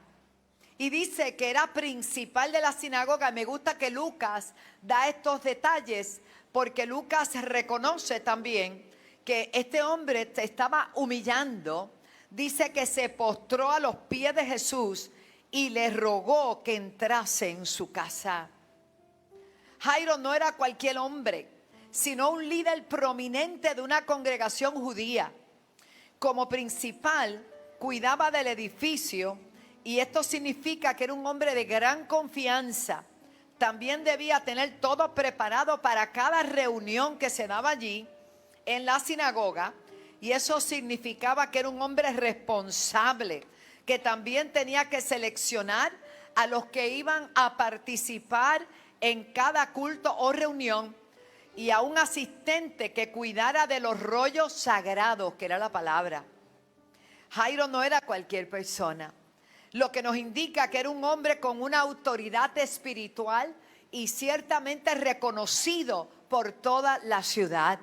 Y dice que era principal de la sinagoga. Me gusta que Lucas da estos detalles, porque Lucas reconoce también que este hombre se estaba humillando. Dice que se postró a los pies de Jesús y le rogó que entrase en su casa. Jairo no era cualquier hombre, sino un líder prominente de una congregación judía. Como principal, cuidaba del edificio, y esto significa que era un hombre de gran confianza. También debía tener todo preparado para cada reunión que se daba allí en la sinagoga, y eso significaba que era un hombre responsable, que también tenía que seleccionar a los que iban a participar en cada culto o reunión. y a un asistente que cuidara de los rollos sagrados, que era la palabra. Jairo no era cualquier persona, lo que nos indica que era un hombre con una autoridad espiritual y ciertamente reconocido por toda la ciudad.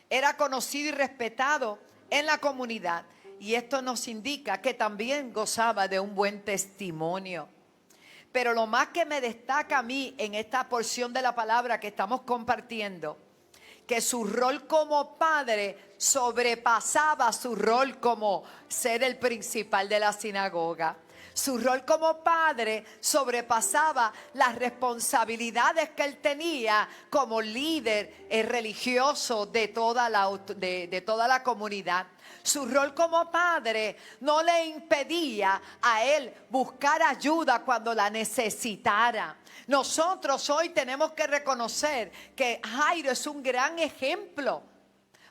Era conocido y respetado en la comunidad, y esto nos indica que también gozaba de un buen testimonio. Pero lo más que me destaca a mí en esta porción de la palabra que estamos compartiendo, que su rol como padre sobrepasaba su rol como ser el principal de la sinagoga. Su rol como padre sobrepasaba las responsabilidades que él tenía como líder religioso de toda la comunidad. Su rol como padre no le impedía a él buscar ayuda cuando la necesitara. Nosotros hoy tenemos que reconocer que Jairo es un gran ejemplo,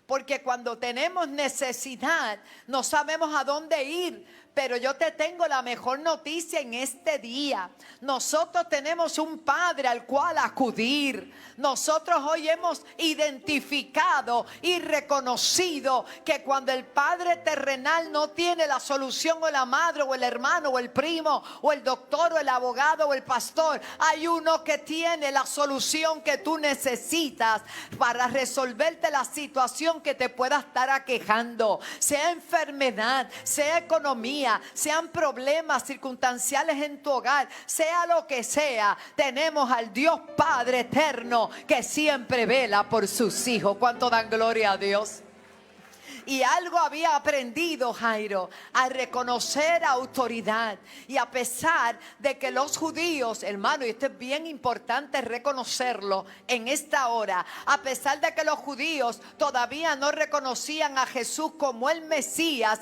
porque cuando tenemos necesidad no sabemos a dónde ir. Pero yo te tengo la mejor noticia en este día. Nosotros tenemos un Padre al cual acudir. Nosotros hoy hemos identificado y reconocido que cuando el Padre terrenal no tiene la solución, o la madre, o el hermano, o el primo, o el doctor, o el abogado, o el pastor, hay uno que tiene la solución que tú necesitas para resolverte la situación que te pueda estar aquejando. Sea enfermedad, sea economía, sean problemas circunstanciales en tu hogar, sea lo que sea, tenemos al Dios Padre eterno que siempre vela por sus hijos. ¿Cuánto dan gloria a Dios? Y algo había aprendido Jairo, a reconocer autoridad. Y a pesar de que los judíos, hermano, y esto es bien importante reconocerlo en esta hora, a pesar de que los judíos todavía no reconocían a Jesús como el Mesías,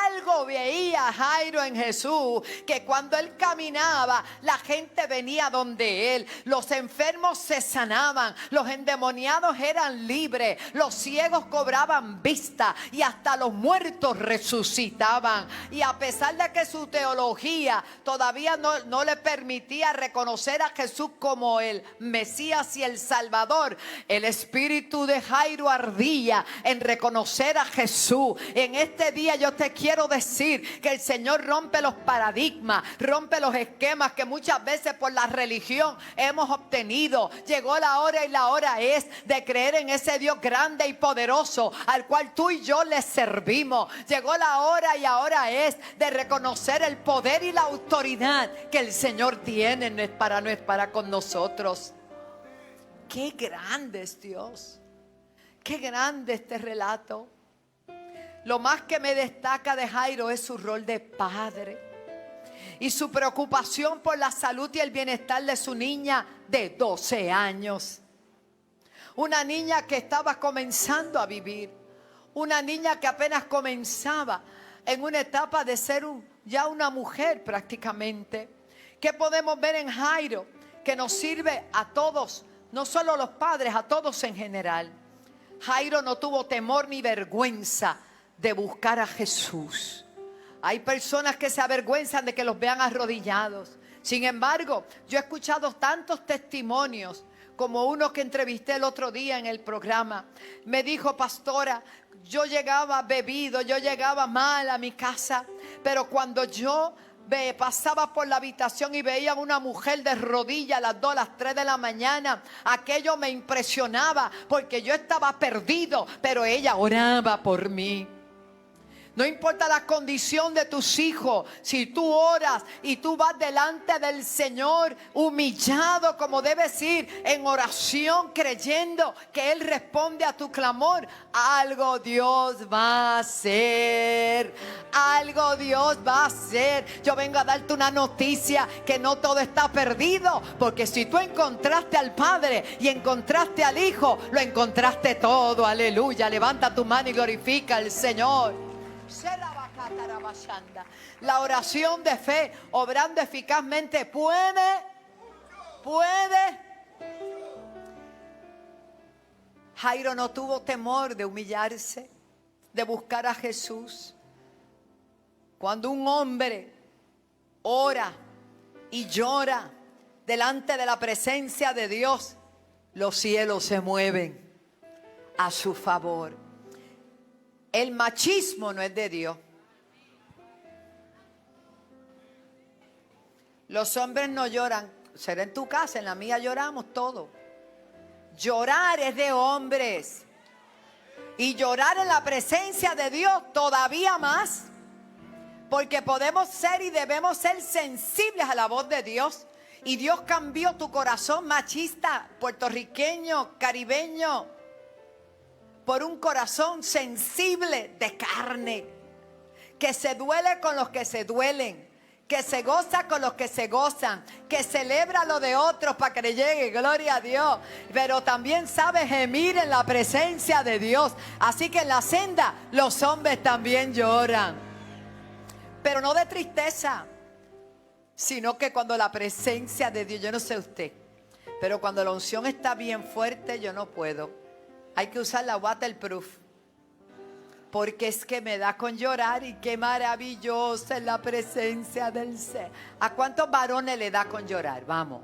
algo veía Jairo en Jesús, que cuando él caminaba, la gente venía donde él, los enfermos se sanaban, los endemoniados eran libres, los ciegos cobraban vista, y hasta los muertos resucitaban. Y a pesar de que su teología todavía no le permitía reconocer a Jesús como el Mesías y el Salvador, el espíritu de Jairo ardía en reconocer a Jesús. En este día yo te quiero decir que el Señor rompe los paradigmas, rompe los esquemas que muchas veces por la religión hemos obtenido. Llegó la hora, y la hora es de creer en ese Dios grande y poderoso al cual tú y yo le servimos. Llegó la hora, y ahora es de reconocer el poder y la autoridad que el Señor tiene. No es para con nosotros. Qué grande es Dios, qué grande este relato. Lo más que me destaca de Jairo es su rol de padre y su preocupación por la salud y el bienestar de su niña de 12 años. Una niña que estaba comenzando a vivir, una niña que apenas comenzaba en una etapa de ser ya una mujer prácticamente. ¿Qué podemos ver en Jairo? Que nos sirve a todos, no solo a los padres, a todos en general. Jairo no tuvo temor ni vergüenza de buscar a Jesús. Hay personas que se avergüenzan de que los vean arrodillados. Sin embargo, yo he escuchado tantos testimonios, como uno que entrevisté el otro día en el programa. Me dijo: pastora, yo llegaba bebido, yo llegaba mal a mi casa, pero cuando yo pasaba por la habitación y veía a una mujer de rodillas a las 2, a las 3 de la mañana, aquello me impresionaba, porque yo estaba perdido, pero ella oraba por mí. No importa la condición de tus hijos, si tú oras y tú vas delante del Señor humillado como debes ir, en oración, creyendo que Él responde a tu clamor, algo Dios va a hacer. Algo Dios va a hacer. Yo vengo a darte una noticia, que no todo está perdido, porque si tú encontraste al Padre y encontraste al Hijo, lo encontraste todo. Aleluya. Levanta tu mano y glorifica al Señor. La oración de fe, obrando eficazmente, puede. Jairo no tuvo temor de humillarse, de buscar a Jesús. Cuando un hombre ora y llora delante de la presencia de Dios, los cielos se mueven a su favor. El machismo no es de Dios. Los hombres no lloran. Será en tu casa, en la mía lloramos todos. Llorar es de hombres. Y llorar en la presencia de Dios todavía más. Porque podemos ser y debemos ser sensibles a la voz de Dios. Y Dios cambió tu corazón machista, puertorriqueño, caribeño, por un corazón sensible de carne, que se duele con los que se duelen, que se goza con los que se gozan, que celebra lo de otros para que le llegue, gloria a Dios, pero también sabe gemir en la presencia de Dios. Así que en la senda los hombres también lloran, pero no de tristeza, sino que cuando la presencia de Dios, yo no sé usted, pero cuando la unción está bien fuerte, yo no puedo. Hay que usar la waterproof. Porque es que me da con llorar y qué maravillosa es la presencia del Señor. ¿A cuántos varones le da con llorar? Vamos.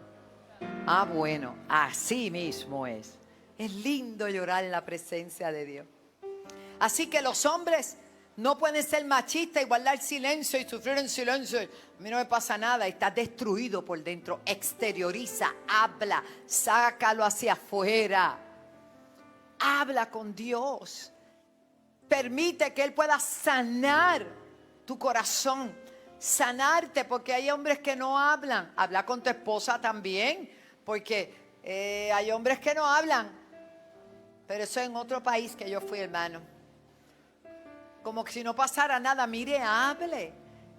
Ah, bueno, así mismo es. Es lindo llorar en la presencia de Dios. Así que los hombres no pueden ser machistas y guardar silencio y sufrir en silencio. A mí no me pasa nada. Estás destruido por dentro. Exterioriza, habla, sácalo hacia afuera. Habla con Dios. Permite que Él pueda sanar tu corazón, sanarte, porque hay hombres que no hablan. Habla con tu esposa también, porque hay hombres que no hablan. Pero eso en otro país que yo fui, hermano. Como que si no pasara nada, mire, hable.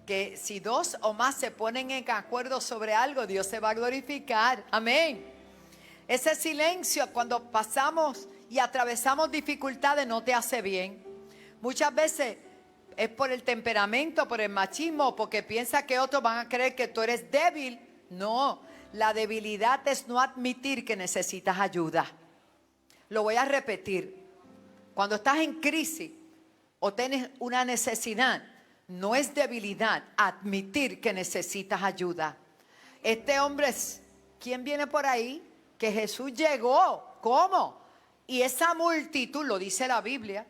Que si dos o más se ponen en acuerdo sobre algo, Dios se va a glorificar. Amén. Ese silencio cuando pasamos y atravesamos dificultades no te hace bien. Muchas veces es por el temperamento, por el machismo, porque piensas que otros van a creer que tú eres débil. No, la debilidad es no admitir que necesitas ayuda. Lo voy a repetir. Cuando estás en crisis o tienes una necesidad, no es debilidad admitir que necesitas ayuda. Este hombre, ¿quién viene por ahí? Que Jesús llegó. ¿Cómo? Y esa multitud, lo dice la Biblia,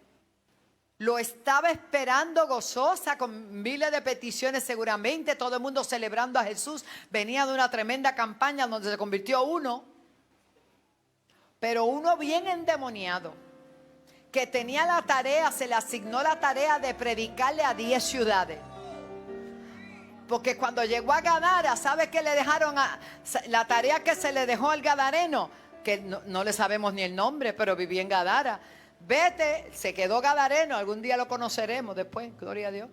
lo estaba esperando gozosa con miles de peticiones seguramente, todo el mundo celebrando a Jesús. Venía de una tremenda campaña donde se convirtió uno, pero uno bien endemoniado, que tenía la tarea, se le asignó la tarea de predicarle a 10 ciudades. Porque cuando llegó a Gadara, ¿sabe qué le dejaron? La tarea que se le dejó al gadareno, que no le sabemos ni el nombre, pero vivía en Gadara. Vete, se quedó gadareno, algún día lo conoceremos después, gloria a Dios.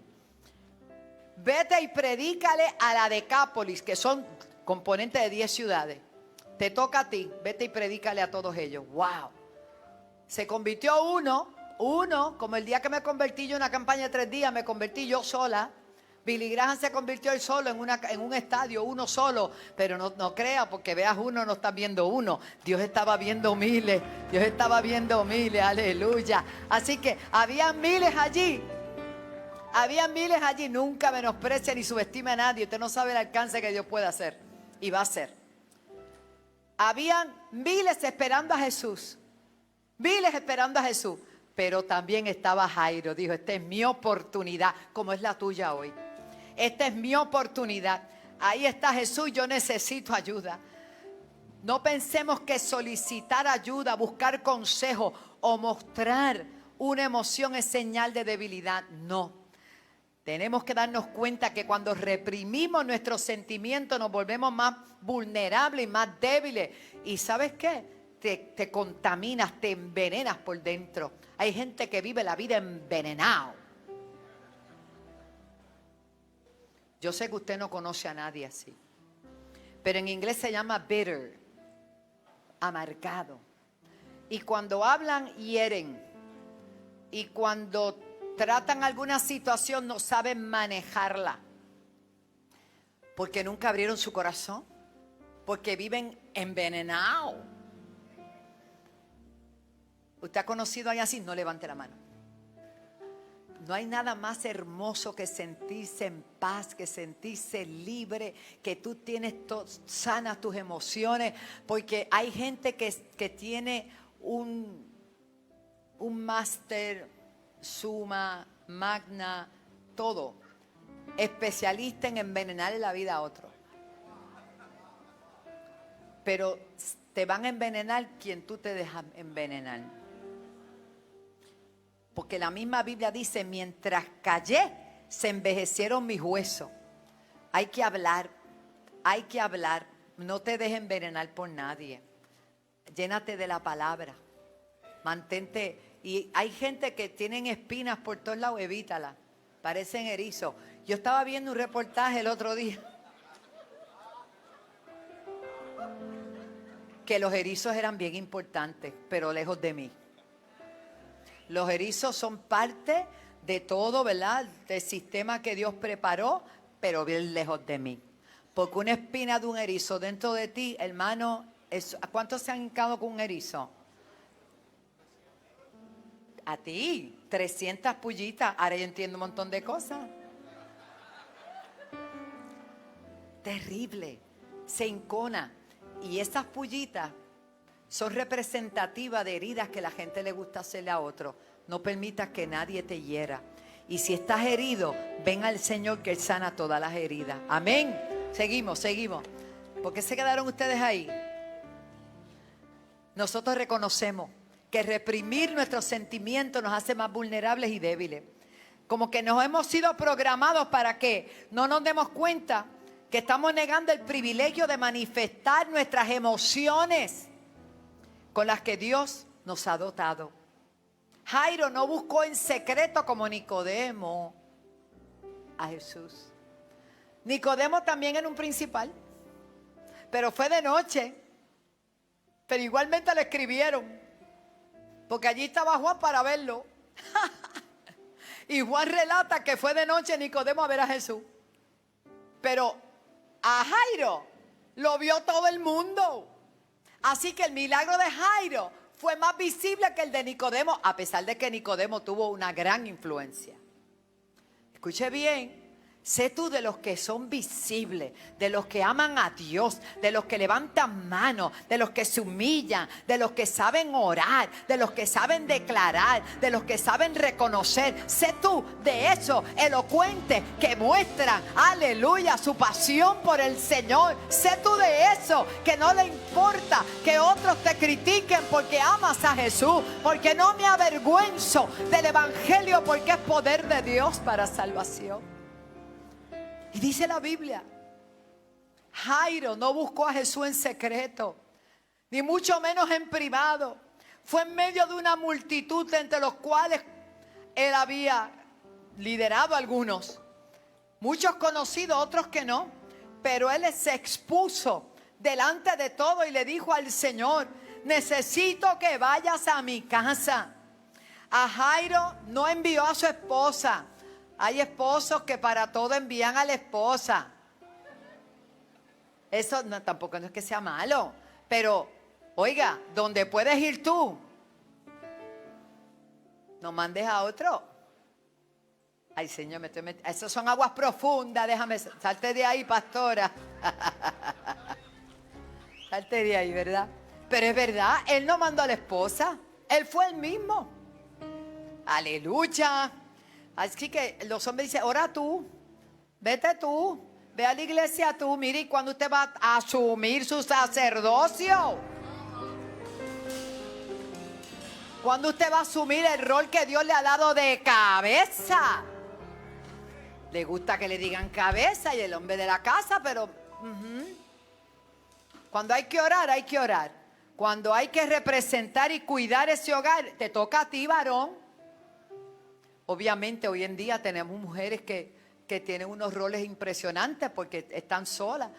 Vete y predícale a la Decápolis, que son componentes de 10 ciudades. Te toca a ti, vete y predícale a todos ellos. ¡Wow! Se convirtió uno, como el día que me convertí yo en una campaña de 3 días, me convertí yo sola. Billy Graham se convirtió él solo en un estadio, uno solo, pero no crea, porque veas uno, no estás viendo uno. Dios estaba viendo miles, aleluya. Así que había miles allí, nunca menosprecia ni subestime a nadie. Usted no sabe el alcance que Dios puede hacer y va a hacer. Habían miles esperando a Jesús, pero también estaba Jairo. Dijo, esta es mi oportunidad, como es la tuya hoy. Esta es mi oportunidad. Ahí está Jesús, yo necesito ayuda. No pensemos que solicitar ayuda, buscar consejo o mostrar una emoción es señal de debilidad. No. Tenemos que darnos cuenta que cuando reprimimos nuestros sentimientos nos volvemos más vulnerables y más débiles. ¿Y sabes qué? Te contaminas, te envenenas por dentro. Hay gente que vive la vida envenenado. Yo sé que usted no conoce a nadie así, pero en inglés se llama bitter, amargado. Y cuando hablan, hieren. Y cuando tratan alguna situación, no saben manejarla. Porque nunca abrieron su corazón. Porque viven envenenados. ¿Usted ha conocido a alguien así? No levante la mano. No hay nada más hermoso que sentirse en paz, que sentirse libre, que tú tienes sanas tus emociones, porque hay gente que tiene un máster, suma, magna, todo, especialista en envenenarle la vida a otro. Pero te van a envenenar quien tú te dejas envenenar. Porque la misma Biblia dice, mientras callé, se envejecieron mis huesos. Hay que hablar, no te dejes envenenar por nadie. Llénate de la palabra, mantente. Y hay gente que tienen espinas por todos lados, evítala, parecen erizos. Yo estaba viendo un reportaje el otro día, que los erizos eran bien importantes, pero lejos de mí. Los erizos son parte de todo, ¿verdad? Del sistema que Dios preparó, pero bien lejos de mí. Porque una espina de un erizo dentro de ti, hermano, ¿cuántos se han hincado con un erizo? A ti, 300 pullitas. Ahora yo entiendo un montón de cosas. Terrible. Se encona. Y esas pullitas son representativas de heridas que la gente le gusta hacerle a otro. No permitas que nadie te hiera. Y si estás herido, ven al Señor que Él sana todas las heridas. Amén. Seguimos. ¿Por qué se quedaron ustedes ahí? Nosotros reconocemos que reprimir nuestros sentimientos nos hace más vulnerables y débiles. Como que nos hemos sido programados para que no nos demos cuenta que estamos negando el privilegio de manifestar nuestras emociones con las que Dios nos ha dotado. Jairo no buscó en secreto como Nicodemo a Jesús. Nicodemo también era un principal, pero fue de noche. Pero igualmente le escribieron, porque allí estaba Juan para verlo. Y Juan relata que fue de noche Nicodemo a ver a Jesús. Pero a Jairo lo vio todo el mundo. Así que el milagro de Jairo fue más visible que el de Nicodemo, a pesar de que Nicodemo tuvo una gran influencia. Escuche bien, sé tú de los que son visibles, de los que aman a Dios, de los que levantan manos, de los que se humillan, de los que saben orar, de los que saben declarar, de los que saben reconocer. Sé tú de esos elocuentes que muestran, aleluya, su pasión por el Señor. Sé tú de eso que no le importa que otros te critiquen porque amas a Jesús, porque no me avergüenzo del evangelio, porque es poder de Dios para salvación. Y dice la Biblia, Jairo no buscó a Jesús en secreto, ni mucho menos en privado. Fue en medio de una multitud entre los cuales él había liderado a algunos. Muchos conocidos, otros que no. Pero él se expuso delante de todo y le dijo al Señor, necesito que vayas a mi casa. A Jairo no envió a su esposa. Hay esposos que para todo envían a la esposa. Eso no, tampoco no es que sea malo. Pero, oiga, donde puedes ir tú, no mandes a otro. Ay, Señor, me estoy metiendo. Esas son aguas profundas. Déjame, salte de ahí, pastora. Salte de ahí, ¿verdad? Pero es verdad, él no mandó a la esposa. Él fue el mismo. Aleluya. Así que los hombres dicen, ora tú, vete tú, ve a la iglesia tú. Mire, ¿y cuando usted va a asumir su sacerdocio? ¿Cuándo usted va a asumir el rol que Dios le ha dado de cabeza? Le gusta que le digan cabeza y el hombre de la casa, pero cuando hay que orar, hay que orar. Cuando hay que representar y cuidar ese hogar, te toca a ti, varón. Obviamente hoy en día tenemos mujeres que tienen unos roles impresionantes porque están solas.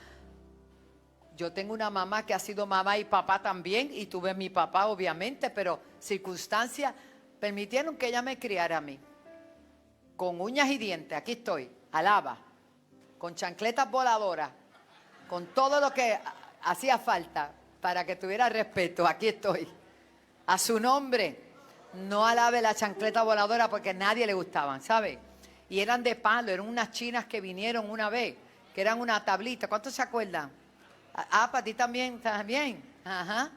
Yo tengo una mamá que ha sido mamá y papá también, y tuve a mi papá obviamente, pero circunstancias permitieron que ella me criara a mí. Con uñas y dientes, aquí estoy, alaba, con chancletas voladoras, con todo lo que hacía falta para que tuviera respeto, aquí estoy, a su nombre. No alabe la chancleta voladora porque a nadie le gustaban, ¿sabe? Y eran de palo, eran unas chinas que vinieron una vez, que eran una tablita. ¿Cuántos se acuerdan? Ah, para ti también, también. Ajá.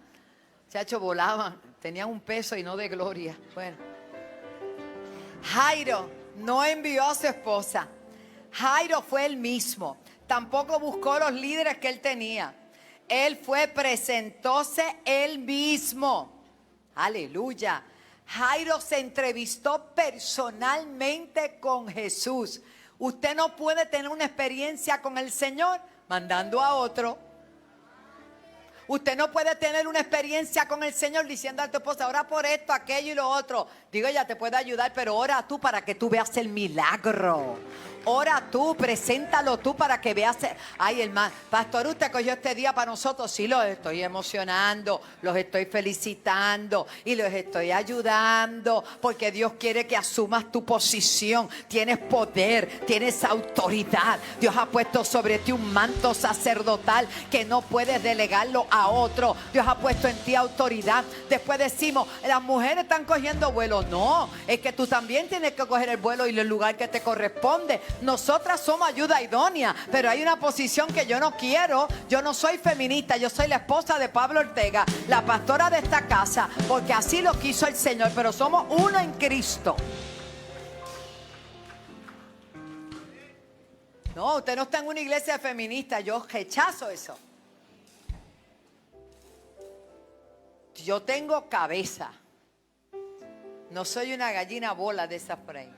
Chacho, volaban, tenían un peso y no de gloria. Bueno. Jairo no envió a su esposa. Jairo fue el mismo. Tampoco buscó los líderes que él tenía. Él fue, presentóse él mismo. Aleluya. Jairo se entrevistó personalmente con Jesús. Usted no puede tener una experiencia con el Señor mandando a otro. Usted no puede tener una experiencia con el Señor diciendo a tu esposa, ora por esto, aquello y lo otro. Digo, ella te puede ayudar, pero ora tú para que tú veas el milagro. Ora tú, preséntalo tú para que veas. Ay, hermano, pastor, usted cogió este día para nosotros. Sí, los estoy emocionando, los estoy felicitando y los estoy ayudando porque Dios quiere que asumas tu posición. Tienes poder, tienes autoridad. Dios ha puesto sobre ti un manto sacerdotal que no puedes delegarlo a otro. Dios ha puesto en ti autoridad. Después decimos, las mujeres están cogiendo vuelo. No, es que tú también tienes que coger el vuelo y el lugar que te corresponde. Nosotras somos ayuda idónea, pero hay una posición que yo no quiero. Yo no soy feminista, yo soy la esposa de Pablo Ortega, la pastora de esta casa, porque así lo quiso el Señor, pero somos uno en Cristo. No, usted no está en una iglesia feminista, yo rechazo eso. Yo tengo cabeza. No soy una gallina bola de esas por ahí.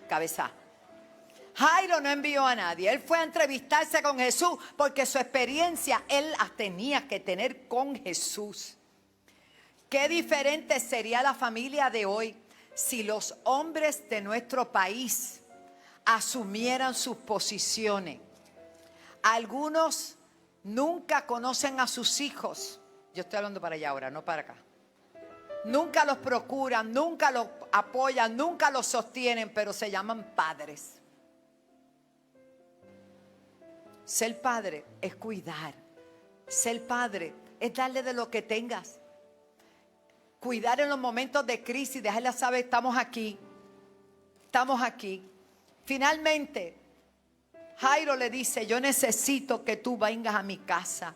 Cabeza. Jairo no envió a nadie. Él fue a entrevistarse con Jesús porque su experiencia él la tenía que tener con Jesús. Qué diferente sería la familia de hoy si los hombres de nuestro país asumieran sus posiciones. Algunos nunca conocen a sus hijos. Yo estoy hablando para allá ahora, no para acá. Nunca los procuran, nunca los apoyan, nunca los sostienen, pero se llaman padres. Ser padre es cuidar. Ser padre es darle de lo que tengas. Cuidar en los momentos de crisis, dejarle saber, estamos aquí. Estamos aquí. Finalmente, Jairo le dice, yo necesito que tú vengas a mi casa.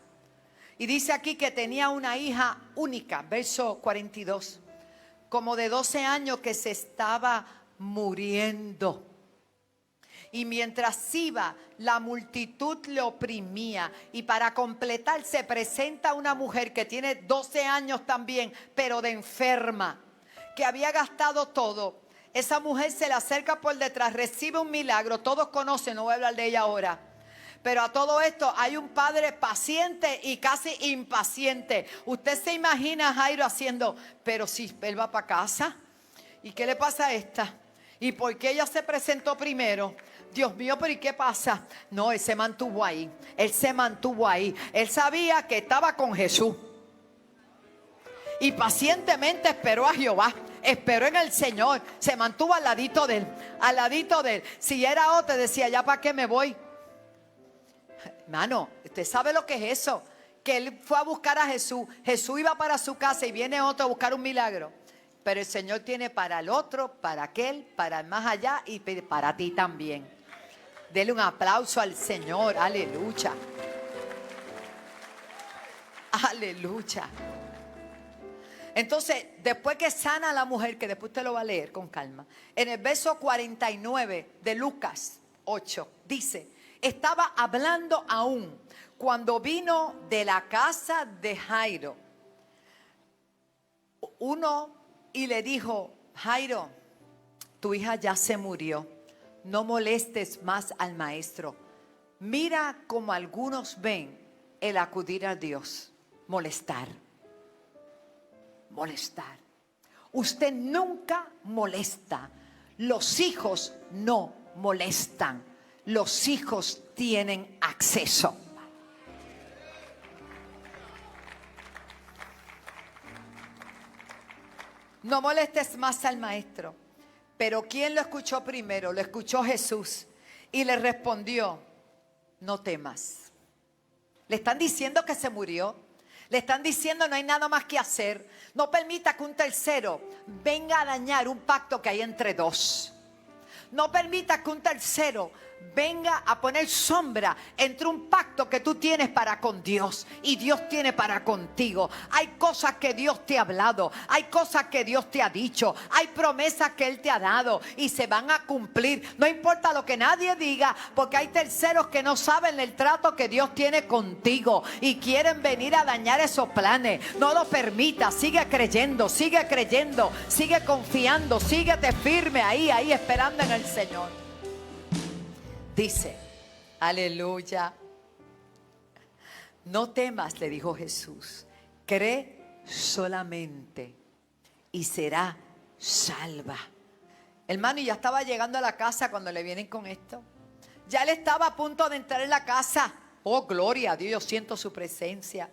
Y dice aquí que tenía una hija única, verso 42, como de 12 años que se estaba muriendo. Y mientras iba, la multitud le oprimía. Y para completar, se presenta una mujer que tiene 12 años también, pero de enferma, que había gastado todo. Esa mujer se le acerca por detrás, recibe un milagro. Todos conocen, no voy a hablar de ella ahora. Pero a todo esto hay un padre paciente y casi impaciente. Usted se imagina a Jairo haciendo, pero si él va para casa, ¿y qué le pasa a esta? ¿Y por qué ella se presentó primero? Dios mío, pero ¿y qué pasa? No, él se mantuvo ahí. Él se mantuvo ahí. Él sabía que estaba con Jesús. Y pacientemente esperó a Jehová. Esperó en el Señor. Se mantuvo al ladito de él. Al ladito de él. Si era otro, decía, ¿ya para qué me voy? Hermano, usted sabe lo que es eso. Que él fue a buscar a Jesús. Jesús iba para su casa y viene otro a buscar un milagro. Pero el Señor tiene para el otro, para aquel, para el más allá y para ti también. Dele un aplauso al Señor. Aleluya. Aleluya. Entonces, después que sana a la mujer, que después usted lo va a leer con calma, en el verso 49 de Lucas 8, dice, estaba hablando aún cuando vino de la casa de Jairo uno y le dijo, Jairo, tu hija ya se murió, no molestes más al maestro. Mira como algunos ven el acudir a Dios, molestar. Molestar. Usted nunca molesta. Los hijos no molestan. Los hijos tienen acceso. No molestes más al maestro. Pero ¿quién lo escuchó primero? Lo escuchó Jesús. Y le respondió, no temas. Le están diciendo que se murió. Le están diciendo no hay nada más que hacer. No permita que un tercero venga a dañar un pacto que hay entre dos. No permita que un tercero venga a poner sombra entre un pacto que tú tienes para con Dios y Dios tiene para contigo. Hay cosas que Dios te ha hablado, hay cosas que Dios te ha dicho, hay promesas que Él te ha dado y se van a cumplir. No importa lo que nadie diga, porque hay terceros que no saben el trato que Dios tiene contigo y quieren venir a dañar esos planes. No lo permitas, sigue creyendo, sigue confiando, síguete firme ahí esperando en el Señor. Dice, aleluya. No temas, le dijo Jesús. Cree solamente y será salva. Hermano, y ya estaba llegando a la casa cuando le vienen con esto. Ya él estaba a punto de entrar en la casa. Oh, gloria a Dios, yo siento su presencia.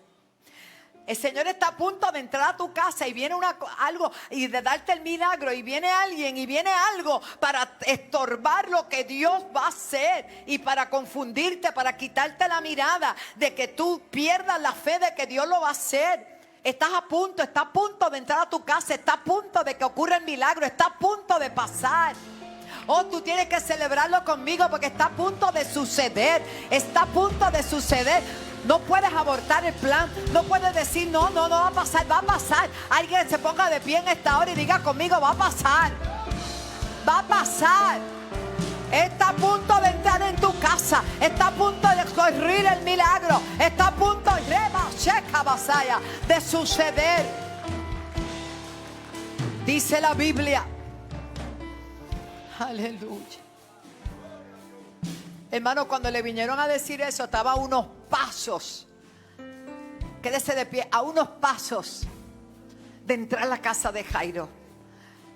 El Señor está a punto de entrar a tu casa y viene algo y de darte el milagro y viene alguien y viene algo para estorbar lo que Dios va a hacer y para confundirte, para quitarte la mirada de que tú pierdas la fe de que Dios lo va a hacer. Está a punto de entrar a tu casa, está a punto de que ocurra el milagro, está a punto de pasar. Oh, tú tienes que celebrarlo conmigo porque está a punto de suceder, está a punto de suceder. No puedes abortar el plan. No puedes decir no va a pasar, va a pasar. Alguien se ponga de pie en esta hora y diga conmigo, va a pasar. Va a pasar. Está a punto de entrar en tu casa. Está a punto de ocurrir el milagro. Está a punto de suceder. Dice la Biblia. Aleluya. Hermano, cuando le vinieron a decir eso, estaba a unos pasos. Quédese de pie, a unos pasos de entrar a la casa de Jairo.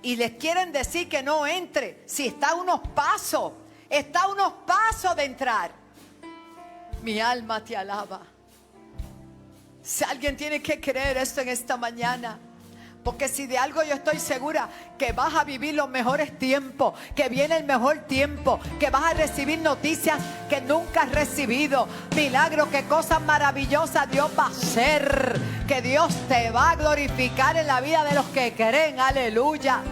Y les quieren decir que no entre. Si está a unos pasos de entrar. Mi alma te alaba. Si alguien tiene que creer esto en esta mañana. Porque si de algo yo estoy segura, que vas a vivir los mejores tiempos, que viene el mejor tiempo, que vas a recibir noticias que nunca has recibido, milagros, que cosas maravillosas Dios va a hacer, que Dios te va a glorificar en la vida de los que creen, aleluya.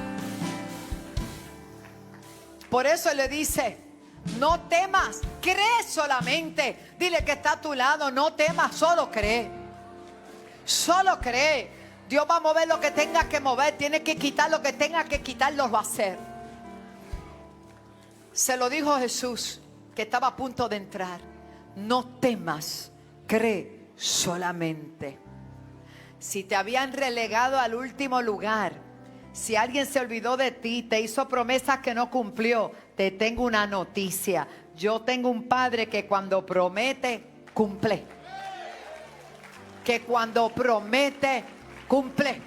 Por eso le dice, no temas, cree solamente. Dile que está a tu lado, no temas, solo cree. Solo cree. Dios va a mover lo que tenga que mover. Tiene que quitar lo que tenga que quitar, lo va a hacer. Se lo dijo Jesús, que estaba a punto de entrar. No temas, cree solamente. Si te habían relegado al último lugar, si alguien se olvidó de ti, te hizo promesas que no cumplió, te tengo una noticia. Yo tengo un Padre que cuando promete, cumple. Que cuando promete, cumple.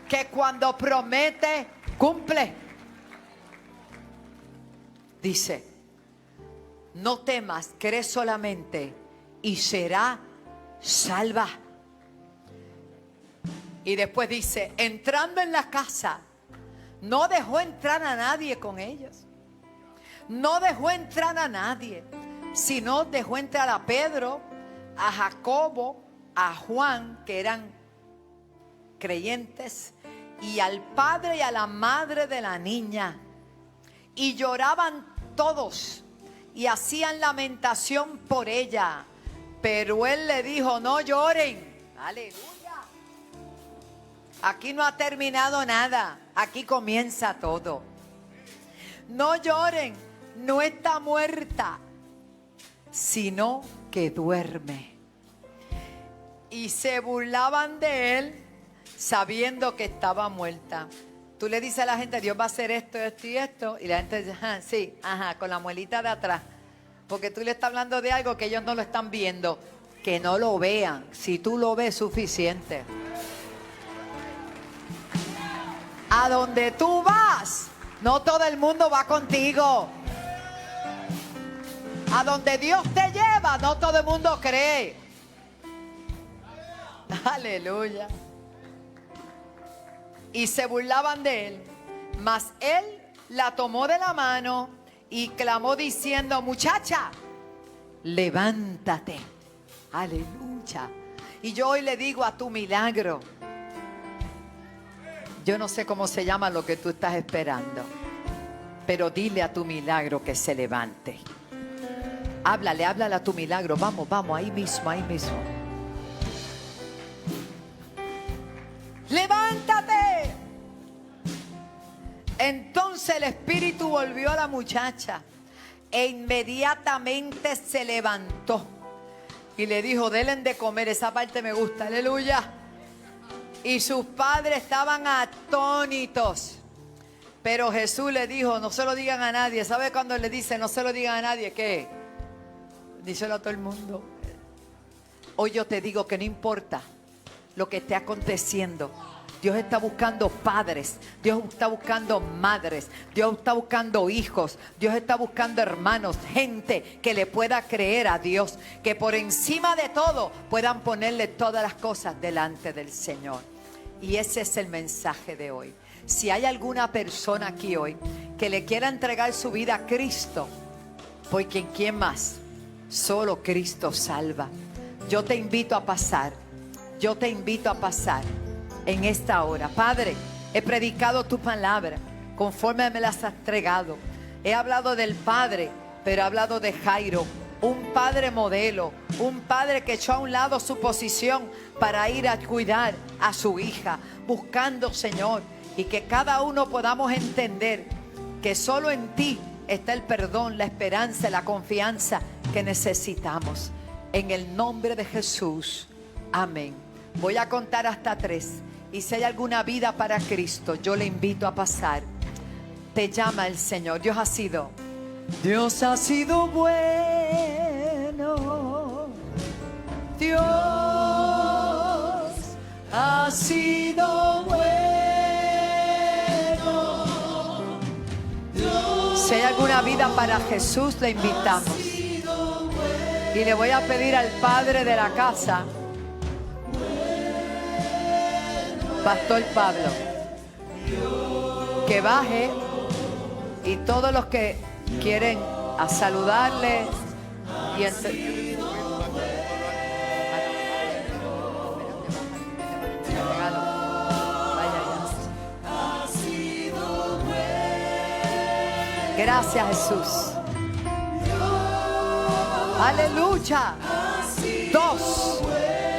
Que cuando promete, cumple. Dice, no temas, cree solamente y será salva. Y después dice, entrando en la casa, no dejó entrar a nadie con ellos. No dejó entrar a nadie, sino dejó entrar a Pedro, a Jacobo, a Juan, que eran creyentes, y al padre y a la madre de la niña. Y lloraban todos y hacían lamentación por ella. Pero él le dijo, no lloren. Aleluya. Aquí no ha terminado nada. Aquí comienza todo. No lloren. No está muerta, sino que duerme. Y se burlaban de él, sabiendo que estaba muerta. Tú le dices a la gente, Dios va a hacer esto, esto y esto. Y la gente dice, ajá, sí, ajá, con la muelita de atrás. Porque tú le estás hablando de algo que ellos no lo están viendo. Que no lo vean. Si tú lo ves, suficiente. A donde tú vas, no todo el mundo va contigo. A donde Dios te lleva, no todo el mundo cree. Aleluya. Y se burlaban de él. Mas él la tomó de la mano y clamó diciendo, muchacha, levántate. Aleluya. Y yo hoy le digo a tu milagro, yo no sé cómo se llama lo que tú estás esperando, pero dile a tu milagro que se levante. Háblale a tu milagro. Vamos, ahí mismo. ¡Levántate! Entonces el espíritu volvió a la muchacha e inmediatamente se levantó y le dijo, denle de comer. Esa parte me gusta, aleluya. Y sus padres estaban atónitos. Pero Jesús le dijo, no se lo digan a nadie. ¿Sabe cuando le dice no se lo digan a nadie? ¿Qué? Díselo a todo el mundo. Hoy yo te digo que no importa lo que esté aconteciendo. Dios está buscando padres, Dios está buscando madres, Dios está buscando hijos, Dios está buscando hermanos, gente que le pueda creer a Dios, que por encima de todo puedan ponerle todas las cosas delante del Señor. Y ese es el mensaje de hoy. Si hay alguna persona aquí hoy que le quiera entregar su vida a Cristo, porque ¿quién más? Solo Cristo salva. Yo te invito a pasar. En esta hora. Padre, he predicado tu palabra conforme me las has entregado. He hablado del Padre, pero he hablado de Jairo, un padre modelo, un padre que echó a un lado su posición para ir a cuidar a su hija, buscando, Señor, y que cada uno podamos entender que solo en ti está el perdón, la esperanza, la confianza que necesitamos. En el nombre de Jesús, amén. Voy a contar hasta 3. Y si hay alguna vida para Cristo, yo le invito a pasar. Te llama el Señor. Dios ha sido bueno. Dios ha sido bueno. Si hay alguna vida para Jesús, le invitamos. Y le voy a pedir al Padre de la casa, Pastor Pablo, que baje, y todos los que quieren a saludarle y gracias, Jesús. Aleluya. 2.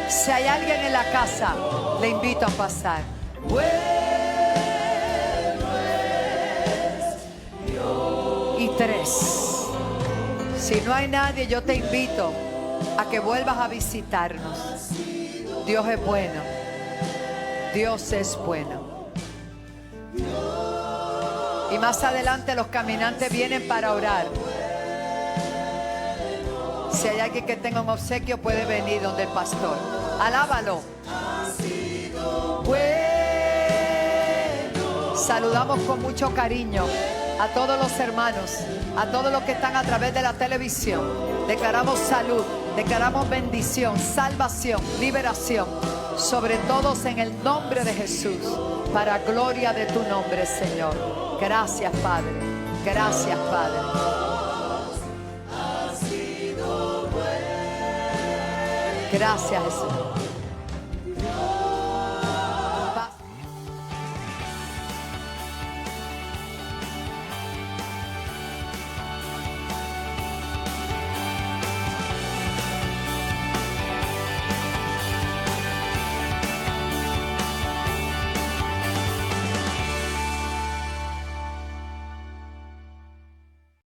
Si hay alguien en la casa, le invito a pasar. Y 3. Si no hay nadie, yo te invito a que vuelvas a visitarnos. Dios es bueno. Dios es bueno. Y más adelante los caminantes vienen para orar. Si hay alguien que tenga un obsequio, puede venir donde el pastor. Alábalo. Saludamos con mucho cariño a todos los hermanos, a todos los que están a través de la televisión. Declaramos salud, declaramos bendición, salvación, liberación sobre todos en el nombre de Jesús, para gloria de tu nombre, Señor. Gracias, Padre. Gracias, Padre. Gracias, Jesús.